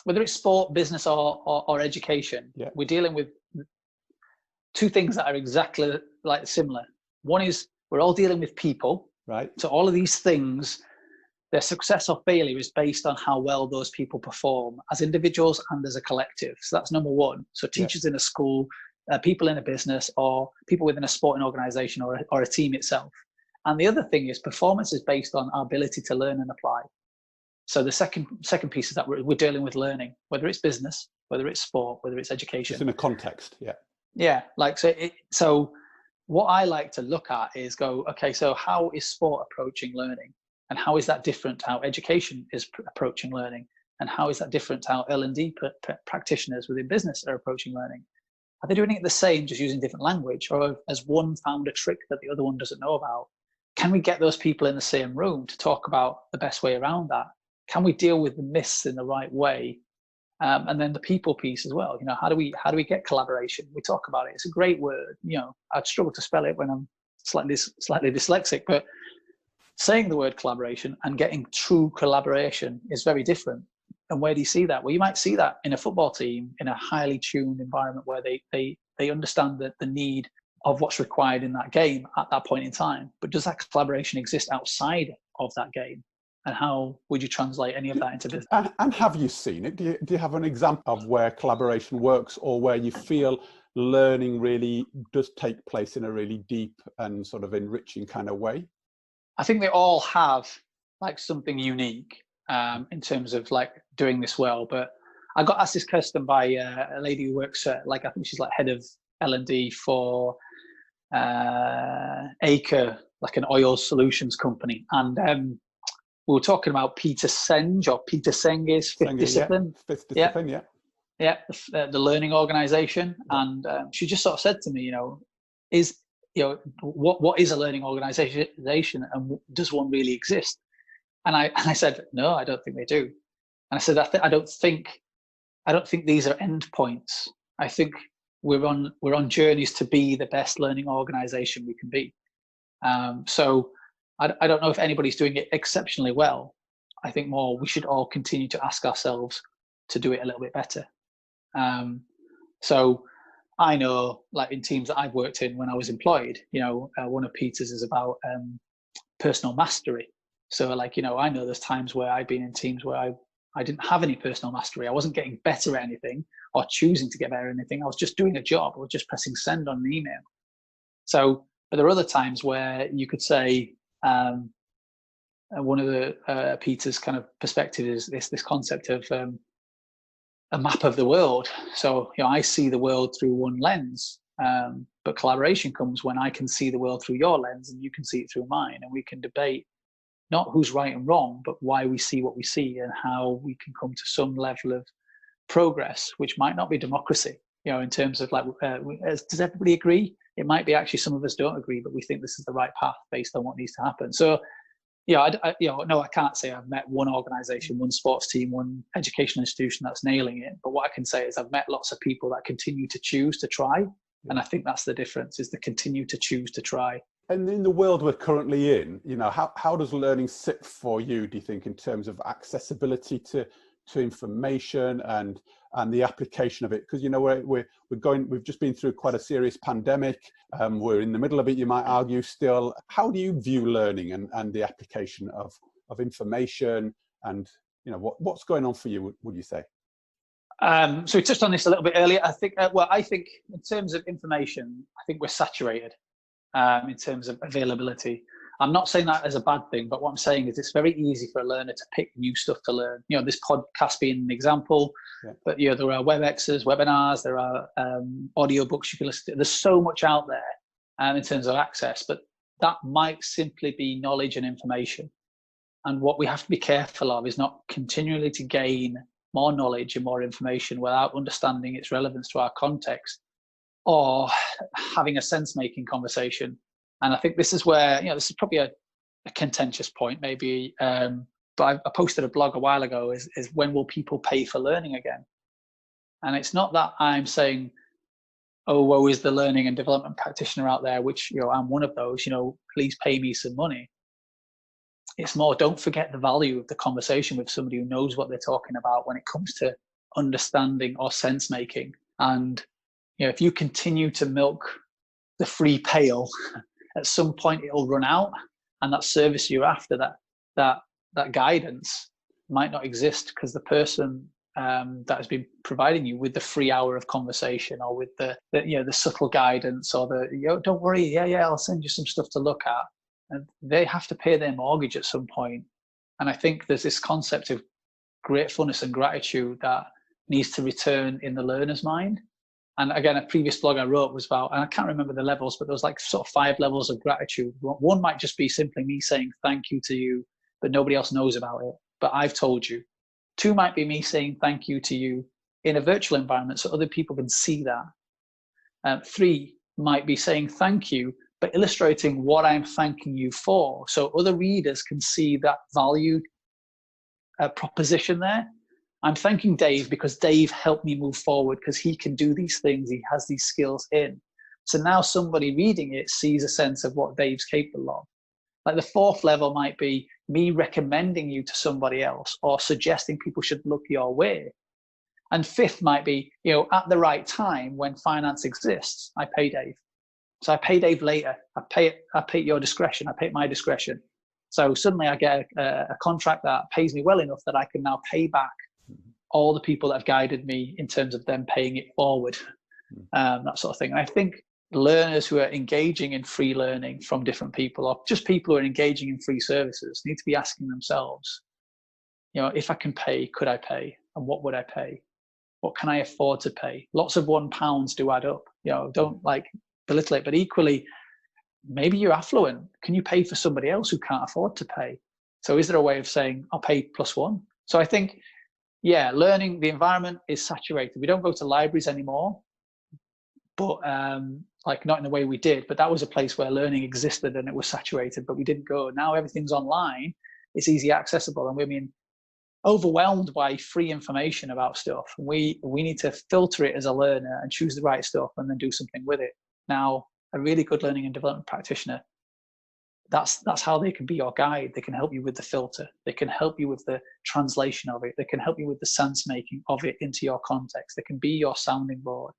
[SPEAKER 2] whether it's sport, business, or education. Yeah. We're dealing with two things that are exactly like similar. One is we're all dealing with people,
[SPEAKER 1] right?
[SPEAKER 2] So all of these things, their success or failure is based on how well those people perform as individuals and as a collective. So that's number one. So teachers in a school, people in a business, or people within a sporting organization or a team itself. And the other thing is performance is based on our ability to learn and apply. So the second piece is that we're dealing with learning, whether it's business, whether it's sport, whether it's education.
[SPEAKER 1] It's in a context, yeah.
[SPEAKER 2] Yeah, so what I like to look at is go, okay, so how is sport approaching learning? And how is that different to how education is approaching learning? And how is that different to how L&D practitioners within business are approaching learning? Are they doing it the same, just using different language? Or has one found a trick that the other one doesn't know about? Can we get those people in the same room to talk about the best way around that? Can we deal with the myths in the right way? And then the people piece as well. How do we get collaboration? We talk about it. It's a great word. I'd struggle to spell it when I'm slightly dyslexic, but saying the word collaboration and getting true collaboration is very different. And where do you see that? Well, you might see that in a football team, in a highly tuned environment where they understand the need of what's required in that game at that point in time. But does that collaboration exist outside of that game? And how would you translate any of that into business?
[SPEAKER 1] And have you seen it? Do you have an example of where collaboration works, or where you feel learning really does take place in a really deep and sort of enriching kind of way?
[SPEAKER 2] I think they all have like something unique in terms of like doing this well. But I got asked this question by a lady who works at, I think she's like head of L&D for Acre, like an oil solutions company. And we were talking about Peter Senge, or Peter Senge's Fifth Discipline.
[SPEAKER 1] Fifth Discipline, yeah.
[SPEAKER 2] Yeah, the learning organization. And she just sort of said to me, what is a learning organization, and does one really exist? And I said, no, I don't think they do. And I said, I don't think these are endpoints. I think we're on journeys to be the best learning organization we can be. So I don't know if anybody's doing it exceptionally well. I think more we should all continue to ask ourselves to do it a little bit better. So I know, like in teams that I've worked in when I was employed, one of Peter's is about personal mastery. So I know there's times where I've been in teams where I didn't have any personal mastery. I wasn't getting better at anything or choosing to get better at anything. I was just doing a job. I was just pressing send on an email. So, but there are other times where you could say, one of the Peter's kind of perspective is this concept of a map of the world. So I see the world through one lens, but collaboration comes when I can see the world through your lens and you can see it through mine, and we can debate not who's right and wrong, but why we see what we see and how we can come to some level of progress, which might not be democracy, in terms of like, does everybody agree? It might be actually some of us don't agree, but we think this is the right path based on what needs to happen. So, no, I can't say I've met one organization, one sports team, one educational institution that's nailing it. But what I can say is I've met lots of people that continue to choose to try. Yeah. And I think that's the difference, is to continue to choose to try.
[SPEAKER 1] And in the world we're currently in, how does learning sit for you, do you think, in terms of accessibility to information and the application of it? Because we've just been through quite a serious pandemic. We're in the middle of it, you might argue, still. How do you view learning and the application of information, and what's going on for you, would you say?
[SPEAKER 2] So we touched on this a little bit earlier. I think in terms of information, I think we're saturated in terms of availability. I'm not saying that as a bad thing, but what I'm saying is it's very easy for a learner to pick new stuff to learn. This podcast being an example, but there are WebExes, webinars, there are audiobooks you can listen to. There's so much out there in terms of access, but that might simply be knowledge and information. And what we have to be careful of is not continually to gain more knowledge and more information without understanding its relevance to our context, or having a sense-making conversation. And I think this is where, this is probably a contentious point maybe, but I posted a blog a while ago, is when will people pay for learning again? And it's not that I'm saying, oh, woe is the learning and development practitioner out there, which, I'm one of those, please pay me some money. It's more, don't forget the value of the conversation with somebody who knows what they're talking about when it comes to understanding or sense making. And, if you continue to milk the free pail, at some point it'll run out, and that service you're after, that guidance might not exist, because the person that has been providing you with the free hour of conversation, or with the subtle guidance, or don't worry, I'll send you some stuff to look at, and they have to pay their mortgage at some point. And I think there's this concept of gratefulness and gratitude that needs to return in the learner's mind. And again, a previous blog I wrote was about, and I can't remember the levels, but there was like sort of 5 levels of gratitude. One might just be simply me saying thank you to you, but nobody else knows about it, but I've told you. 2 might be me saying thank you to you in a virtual environment so other people can see that. 3 might be saying thank you, but illustrating what I'm thanking you for, so other readers can see that valued proposition there. I'm thanking Dave because Dave helped me move forward, because he can do these things, he has these skills in. So now somebody reading it sees a sense of what Dave's capable of. Like the 4th level might be me recommending you to somebody else, or suggesting people should look your way. And 5th might be, at the right time when finance exists, I pay Dave. So I pay Dave later. I pay at your discretion. I pay at my discretion. So suddenly I get a contract that pays me well enough that I can now pay back all the people that have guided me in terms of them paying it forward, that sort of thing. And I think learners who are engaging in free learning from different people, or just people who are engaging in free services, need to be asking themselves, if I can pay, could I pay? And what would I pay? What can I afford to pay? Lots of £1 do add up. Don't belittle it, but equally, maybe you're affluent. Can you pay for somebody else who can't afford to pay? So is there a way of saying, I'll pay +1? So I think, learning, the environment is saturated. We don't go to libraries anymore, but not in the way we did. But that was a place where learning existed and it was saturated, but we didn't go. Now everything's online. It's easy accessible, and we're being overwhelmed by free information about stuff. We need to filter it as a learner and choose the right stuff, and then do something with it. Now, a really good learning and development practitioner, that's how they can be your guide. They can help you with the filter. They can help you with the translation of it. They can help you with the sense making of it into your context. They can be your sounding board,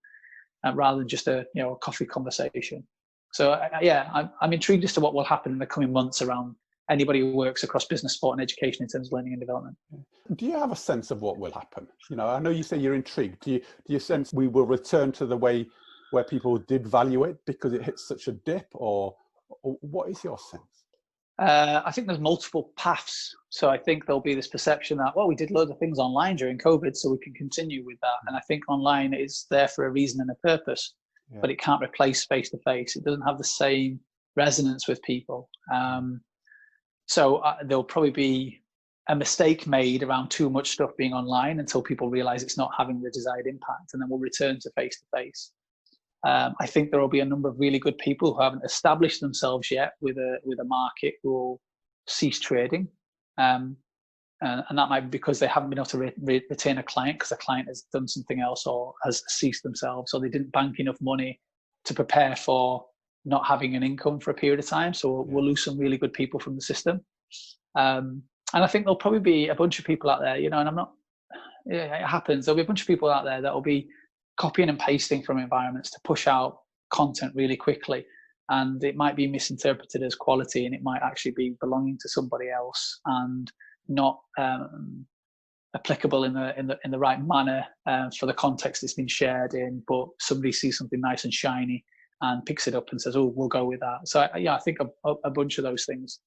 [SPEAKER 2] rather than just a coffee conversation. So I'm intrigued as to what will happen in the coming months around anybody who works across business, sport, and education in terms of learning and development.
[SPEAKER 1] Do you have a sense of what will happen? I know you say you're intrigued. Do you sense we will return to the way where people did value it because it hit such a dip, or what is your sense?
[SPEAKER 2] I think there's multiple paths. So I think there'll be this perception that, we did loads of things online during COVID, so we can continue with that. And I think online is there for a reason and a purpose, but it can't replace face-to-face. It doesn't have the same resonance with people. So there'll probably be a mistake made around too much stuff being online until people realize it's not having the desired impact, and then we'll return to face-to-face. I think there will be a number of really good people who haven't established themselves yet with a market who will cease trading. And that might be because they haven't been able to retain a client because the client has done something else or has ceased themselves, or they didn't bank enough money to prepare for not having an income for a period of time. So we'll lose some really good people from the system. And I think there'll probably be a bunch of people out there, and I'm not, it happens. There'll be a bunch of people out there that will be copying and pasting from environments to push out content really quickly. And it might be misinterpreted as quality, and it might actually be belonging to somebody else and not applicable in the right manner for the context it's been shared in. But somebody sees something nice and shiny and picks it up and says, "Oh, we'll go with that." So I think a bunch of those things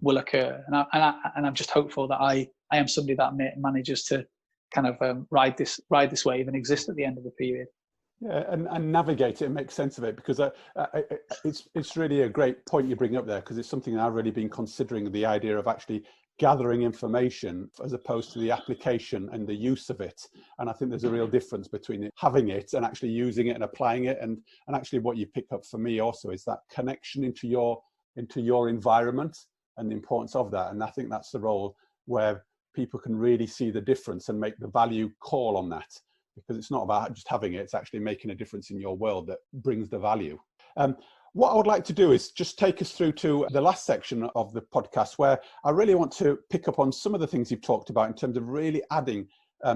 [SPEAKER 2] will occur, and I'm just hopeful that I am somebody that manages to kind of ride this wave and exist at the end of the period.
[SPEAKER 1] Yeah, and navigate it and make sense of it, because it's really a great point you bring up there, because it's something I've really been considering, the idea of actually gathering information as opposed to the application and the use of it. And I think there's a real difference between having it and actually using it and applying it. And actually what you pick up for me also is that connection into your environment and the importance of that. And I think that's the role where people can really see the difference and make the value call on that, because it's not about just having it, it's actually making a difference in your world that brings the value. What I would like to do is just take us through to the last section of the podcast, where I really want to pick up on some of the things you've talked about in terms of really adding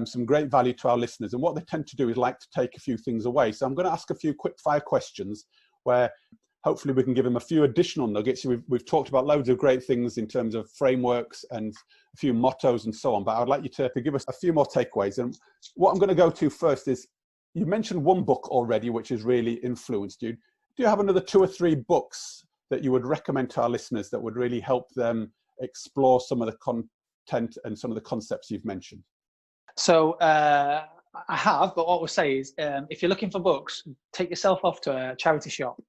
[SPEAKER 1] some great value to our listeners. And what they tend to do is like to take a few things away. So I'm going to ask a few quick fire questions where hopefully we can give them a few additional nuggets. We've talked about loads of great things in terms of frameworks and a few mottos and so on, but I'd like you to give us a few more takeaways. And what I'm going to go to first is, you mentioned one book already, which has really influenced you. Do you have another 2 or 3 books that you would recommend to our listeners that would really help them explore some of the content and some of the concepts you've mentioned?
[SPEAKER 2] So I have, but what we'll say is, if you're looking for books, take yourself off to a charity shop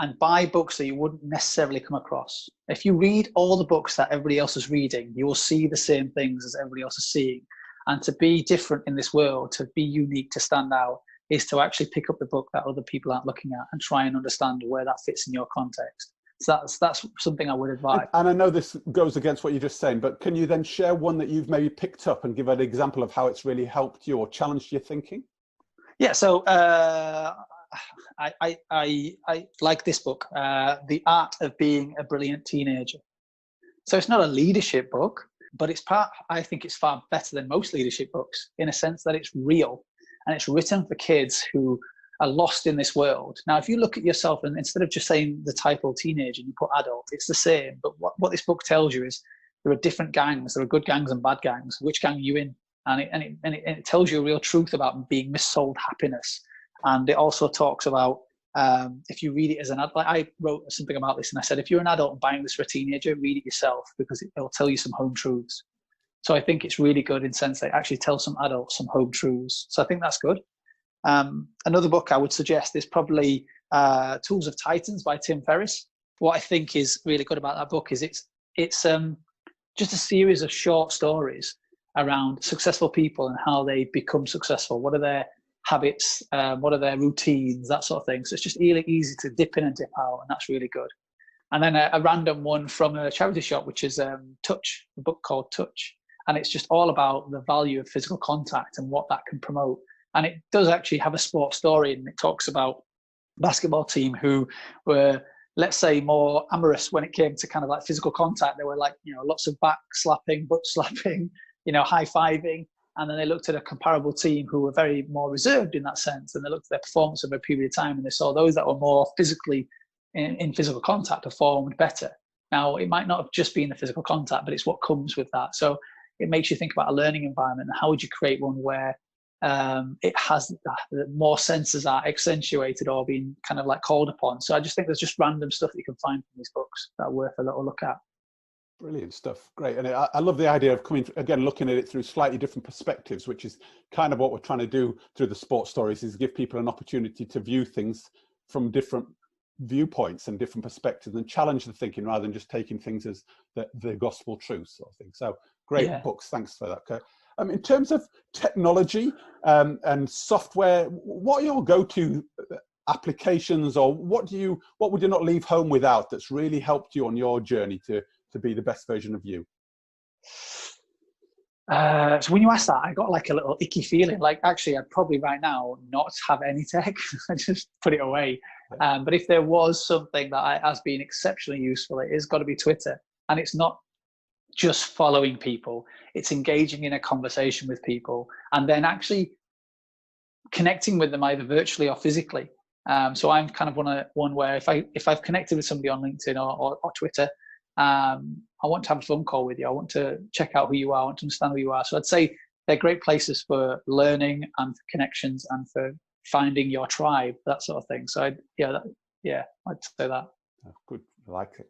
[SPEAKER 2] and buy books that you wouldn't necessarily come across. If you read all the books that everybody else is reading, you will see the same things as everybody else is seeing. And to be different in this world, to be unique, to stand out, is to actually pick up the book that other people aren't looking at and try and understand where that fits in your context. So that's something I would advise.
[SPEAKER 1] And I know this goes against what you're just saying, but can you then share one that you've maybe picked up and give an example of how it's really helped you or challenged your thinking?
[SPEAKER 2] Yeah, so I like this book, The Art of Being a Brilliant Teenager. So it's not a leadership book, but I think it's far better than most leadership books in a sense that it's real. And it's written for kids who are lost in this world. Now, if you look at yourself and instead of just saying the title teenager, you put adult, it's the same. But what this book tells you is there are different gangs. There are good gangs and bad gangs. Which gang are you in? And it tells you a real truth about being missold happiness. And it also talks about, if you read it as an adult, I wrote something about this and I said, if you're an adult and buying this for a teenager, read it yourself, because it'll tell you some home truths. So I think it's really good in the sense that it actually tells some adults some home truths. So I think that's good. Another book I would suggest is probably Tools of Titans by Tim Ferriss. What I think is really good about that book is it's just a series of short stories around successful people and how they become successful. What are their habits? What are their routines? That sort of thing. So it's just really easy to dip in and dip out, and that's really good. And then a random one from a charity shop, which is Touch, a book called Touch. And it's just all about the value of physical contact and what that can promote. And it does actually have a sports story, and it talks about a basketball team who were, let's say, more amorous when it came to kind of like physical contact. There were like, lots of back slapping, butt slapping, high-fiving. And then they looked at a comparable team who were very more reserved in that sense. And they looked at their performance over a period of time, and they saw those that were more physically in physical contact performed better. Now, it might not have just been the physical contact, but it's what comes with that. So it makes you think about a learning environment and how would you create one where it has more senses are accentuated or being kind of like called upon. So I just think there's just random stuff that you can find from these books that are worth a little look at.
[SPEAKER 1] Brilliant stuff. Great. And I love the idea of looking at it through slightly different perspectives, which is kind of what we're trying to do through the sports stories, is give people an opportunity to view things from different viewpoints and different perspectives and challenge the thinking rather than just taking things as the gospel truth sort of thing. So great books. Thanks for that, Kurt. In terms of technology and software, what are your go-to applications, or what would you not leave home without that's really helped you on your journey to be the best version of you?
[SPEAKER 2] So when you asked that, I got like a little icky feeling. Like, actually, I'd probably right now not have any tech. I just put it away. But if there was something that has been exceptionally useful, it has got to be Twitter. And it's not just following people. It's engaging in a conversation with people and then actually connecting with them either virtually or physically. So I'm kind of one where if I've connected with somebody on LinkedIn or Twitter, I want to have a phone call with you. I want to check out who you are. I want to understand who you are. So I'd say they're great places for learning and for connections and for finding your tribe, that sort of thing. So I'd say that.
[SPEAKER 1] Oh, good, I like it.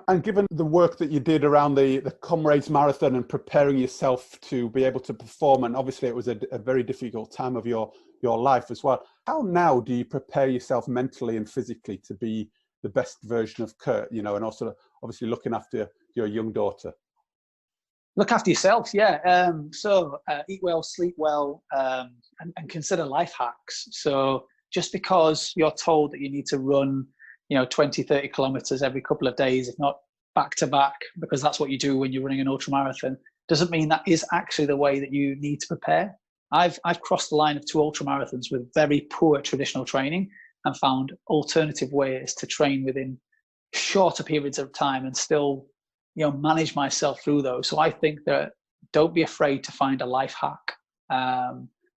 [SPEAKER 1] And given the work that you did around the Comrades Marathon and preparing yourself to be able to perform, and obviously it was a very difficult time of your life as well, how now do you prepare yourself mentally and physically to be the best version of Kurt, and also obviously looking after your young daughter?
[SPEAKER 2] Look after yourself, yeah. So eat well, sleep well, and consider life hacks. So just because you're told that you need to run 20, 30 kilometers every couple of days, if not back to back, because that's what you do when you're running an ultra marathon, doesn't mean that is actually the way that you need to prepare. I've crossed the line of 2 ultra marathons with very poor traditional training and found alternative ways to train within shorter periods of time and still, manage myself through those. So I think that don't be afraid to find a life hack.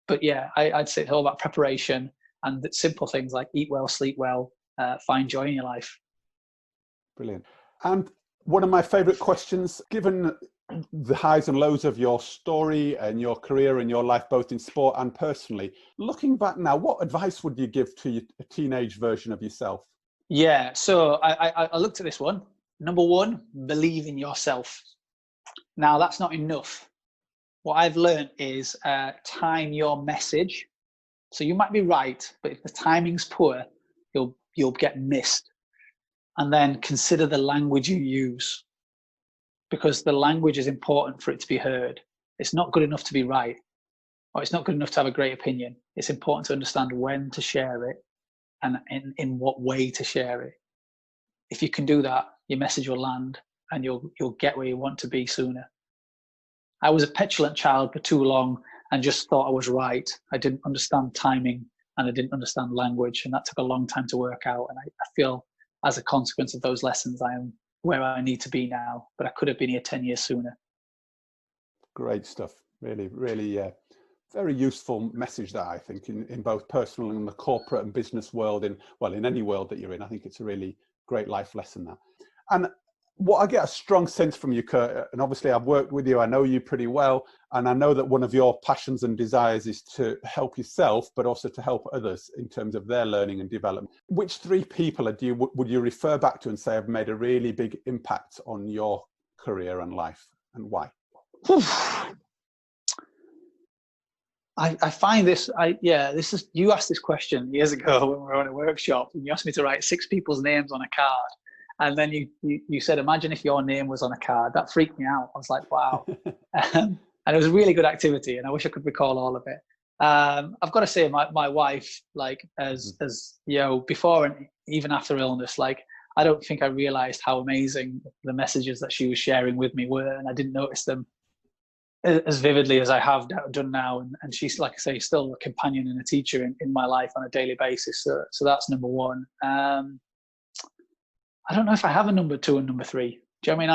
[SPEAKER 2] But yeah, I'd say it's all about preparation and the simple things like eat well, sleep well, find joy in your life.
[SPEAKER 1] Brilliant. And one of my favorite questions, given the highs and lows of your story and your career and your life, both in sport and personally, looking back now, what advice would you give to a teenage version of yourself?
[SPEAKER 2] Yeah, so I looked at this one. Number 1, believe in yourself. Now, that's not enough. What I've learned is time your message. So you might be right, but if the timing's poor, you'll get missed. And then consider the language you use, because the language is important for it to be heard. It's not good enough to be right, or it's not good enough to have a great opinion. It's important to understand when to share it and in what way to share it. If you can do that, your message will land and you'll get where you want to be sooner. I was a petulant child for too long and just thought I was right. I didn't understand timing and I didn't understand language, and that took a long time to work out. And I feel as a consequence of those lessons, I am where I need to be now, but I could have been here 10 years sooner.
[SPEAKER 1] Great stuff. Really, really very useful message that I think in both personal and the corporate and business world, in any world that you're in. I think it's a really great life lesson, that. And what I get a strong sense from you, Kurt, and obviously I've worked with you, I know you pretty well, and I know that one of your passions and desires is to help yourself, but also to help others in terms of their learning and development. Which 3 people would you refer back to and say have made a really big impact on your career and life, and why?
[SPEAKER 2] I find this, you asked this question years ago when we were on a workshop, and you asked me to write 6 people's names on a card. And then you said, imagine if your name was on a card. That freaked me out. I was like, wow. And it was a really good activity, and I wish I could recall all of it. I've got to say, my wife, like, as before and even after illness, like, I don't think I realized how amazing the messages that she was sharing with me were, and I didn't notice them as vividly as I have done now. And she's, like I say, still a companion and a teacher in my life on a daily basis. So that's number 1. I don't know if I have a number 2 and number 3. Do you know what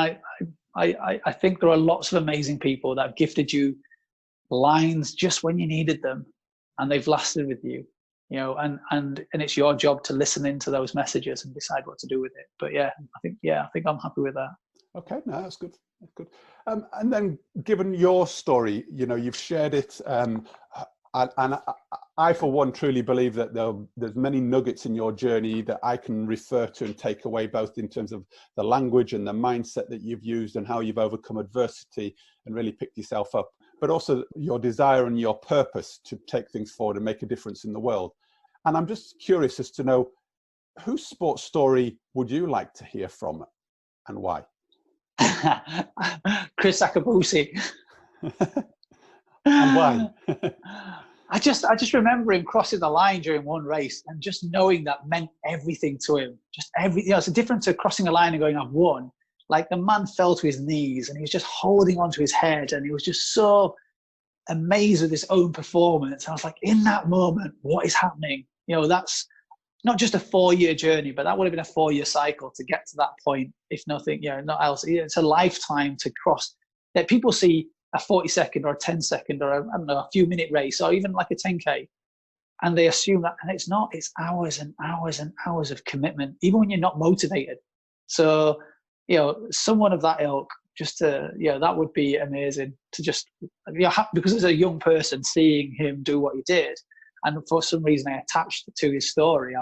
[SPEAKER 2] I mean? I think there are lots of amazing people that have gifted you lines just when you needed them, and they've lasted with you, and it's your job to listen into those messages and decide what to do with it. But I think I'm happy with that.
[SPEAKER 1] Okay, no, that's good. That's good. And then, given your story, you've shared it, and I, for one, truly believe that there's many nuggets in your journey that I can refer to and take away, both in terms of the language and the mindset that you've used and how you've overcome adversity and really picked yourself up, but also your desire and your purpose to take things forward and make a difference in the world. And I'm just curious as to know, whose sports story would you like to hear from and why?
[SPEAKER 2] Chris Akabusi.
[SPEAKER 1] And why?
[SPEAKER 2] I just remember him crossing the line during one race and just knowing that meant everything to him. Just everything. It's a difference to crossing a line and going, I've won. Like, the man fell to his knees and he was just holding onto his head and he was just so amazed with his own performance. I was like, in that moment, what is happening? That's not just a 4-year journey, but that would have been a 4-year cycle to get to that point, if nothing, not else. It's a lifetime to cross. That people see a 40-second or a 10-second or a few minute race or even like a 10K, and they assume that, and it's not. It's hours and hours and hours of commitment, even when you're not motivated. So, someone of that ilk, just to, that would be amazing to just, because as a young person, seeing him do what he did, and for some reason I attached to his story.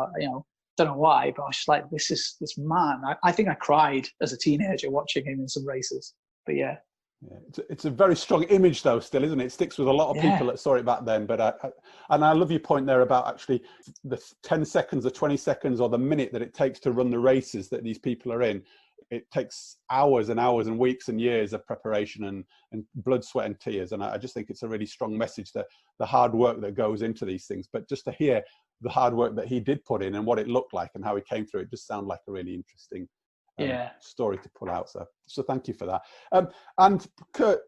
[SPEAKER 2] Don't know why, but I was just like, this man. I think I cried as a teenager watching him in some races. But yeah,
[SPEAKER 1] it's a very strong image, though. Still, isn't it? It sticks with a lot of people that saw it back then. But I love your point there about actually the 10 seconds, or 20 seconds, or the minute that it takes to run the races that these people are in. It takes hours and hours and weeks and years of preparation and blood, sweat and tears. And I just think it's a really strong message, that the hard work that goes into these things. But just to hear the hard work that he did put in and what it looked like and how he came through, it just sounded like a really interesting story to pull out. So thank you for that. And Kurt,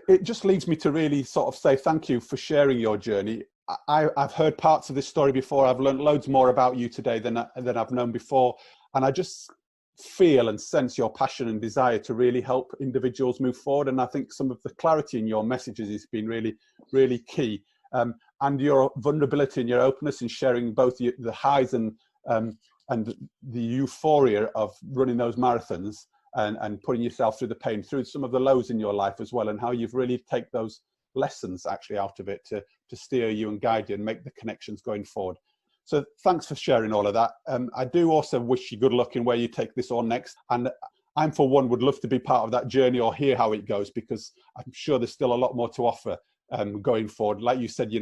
[SPEAKER 1] it just leads me to really sort of say thank you for sharing your journey. I've heard parts of this story before. I've learned loads more about you today than I've known before. And I just feel and sense your passion and desire to really help individuals move forward. And I think some of the clarity in your messages has been really, really key. And your vulnerability and your openness in sharing both the highs and the euphoria of running those marathons and putting yourself through the pain, through some of the lows in your life as well, and how you've really take those lessons actually out of it to steer you and guide you and make the connections going forward. So thanks for sharing all of that. I do also wish you good luck in where you take this on next. And I'm, for one, would love to be part of that journey or hear how it goes, because I'm sure there's still a lot more to offer going forward. Like you said,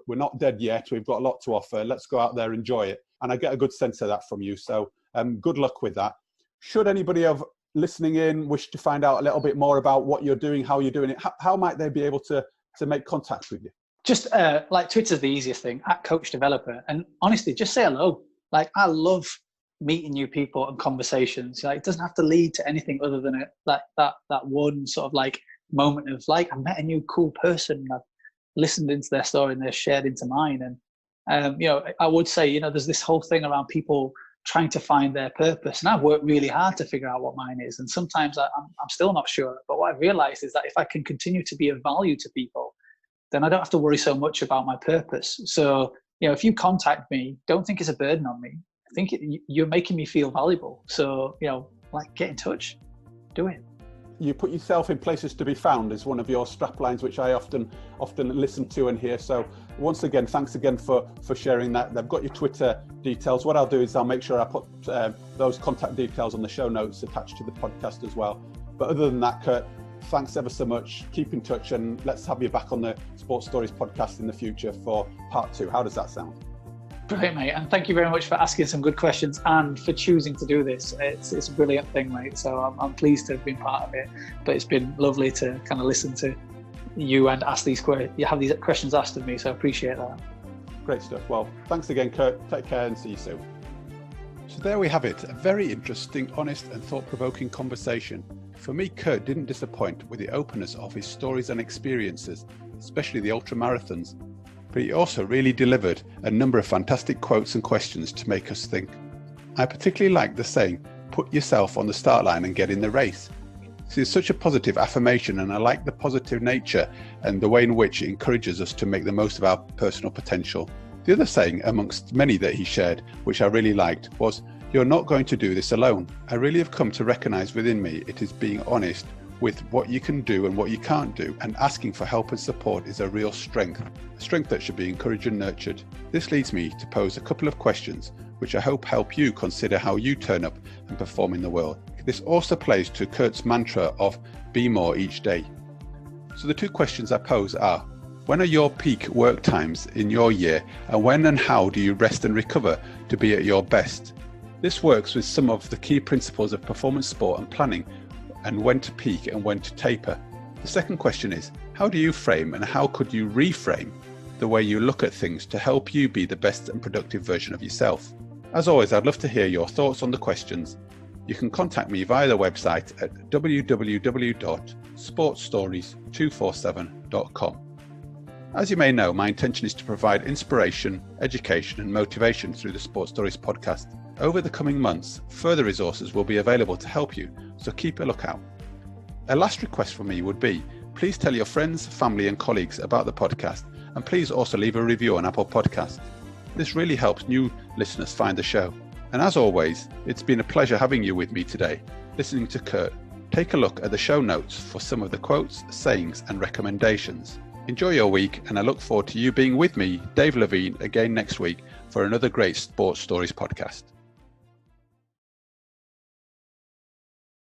[SPEAKER 1] we're not dead yet. We've got a lot to offer. Let's go out there, enjoy it. And I get a good sense of that from you. So good luck with that. Should anybody of listening in wish to find out a little bit more about what you're doing, how you're doing it, how might they be able to make contact with you?
[SPEAKER 2] Just like Twitter's the easiest thing, @coach_developer. And honestly, just say hello. Like, I love meeting new people and conversations. Like, it doesn't have to lead to anything other than that one sort of like moment of like, I met a new cool person. I've listened into their story and they're shared into mine. And I would say, there's this whole thing around people trying to find their purpose. And I've worked really hard to figure out what mine is. And sometimes I'm still not sure. But what I've realized is that if I can continue to be of value to people, then I don't have to worry so much about my purpose. So, if you contact me, don't think it's a burden on me. I think you're making me feel valuable. So, get in touch, do it.
[SPEAKER 1] You put yourself in places to be found is one of your strap lines, which I often listen to and hear. So once again, thanks again for sharing that. They've got your Twitter details. What I'll do is I'll make sure I put those contact details on the show notes attached to the podcast as well. But other than that, Kurt, thanks ever so much. Keep in touch, and let's have you back on the Sports Stories podcast in the future for part 2. How does that sound?
[SPEAKER 2] Brilliant, mate. And thank you very much for asking some good questions and for choosing to do this. It's a brilliant thing, mate. So I'm pleased to have been part of it. But it's been lovely to kind of listen to you and ask these questions. You have these questions asked of me, so I appreciate that.
[SPEAKER 1] Great stuff. Well, thanks again, Kurt. Take care and see you soon. So there we have it. A very interesting, honest and thought-provoking conversation. For me, Kurt didn't disappoint with the openness of his stories and experiences, especially the ultramarathons. But he also really delivered a number of fantastic quotes and questions to make us think. I particularly like the saying, put yourself on the start line and get in the race. This is such a positive affirmation, and I like the positive nature and the way in which it encourages us to make the most of our personal potential. The other saying, amongst many that he shared, which I really liked, was, you're not going to do this alone. I really have come to recognize within me it is being honest with what you can do and what you can't do, and asking for help and support is a real strength, a strength that should be encouraged and nurtured. This leads me to pose a couple of questions, which I hope help you consider how you turn up and perform in the world. This also plays to Kurt's mantra of be more each day. So the two questions I pose are, when are your peak work times in your year, and when and how do you rest and recover to be at your best? This works with some of the key principles of performance sport and planning, and when to peak and when to taper. The second question is, how do you frame and how could you reframe the way you look at things to help you be the best and productive version of yourself? As always, I'd love to hear your thoughts on the questions. You can contact me via the website at www.sportstories247.com. As you may know, my intention is to provide inspiration, education and motivation through the Sports Stories podcast. Over the coming months, further resources will be available to help you, so keep a lookout. A last request from me would be, please tell your friends, family and colleagues about the podcast, and please also leave a review on Apple Podcasts. This really helps new listeners find the show. And as always, it's been a pleasure having you with me today, listening to Kurt. Take a look at the show notes for some of the quotes, sayings and recommendations. Enjoy your week, and I look forward to you being with me, Dave Levine, again next week for another great Sports Stories podcast.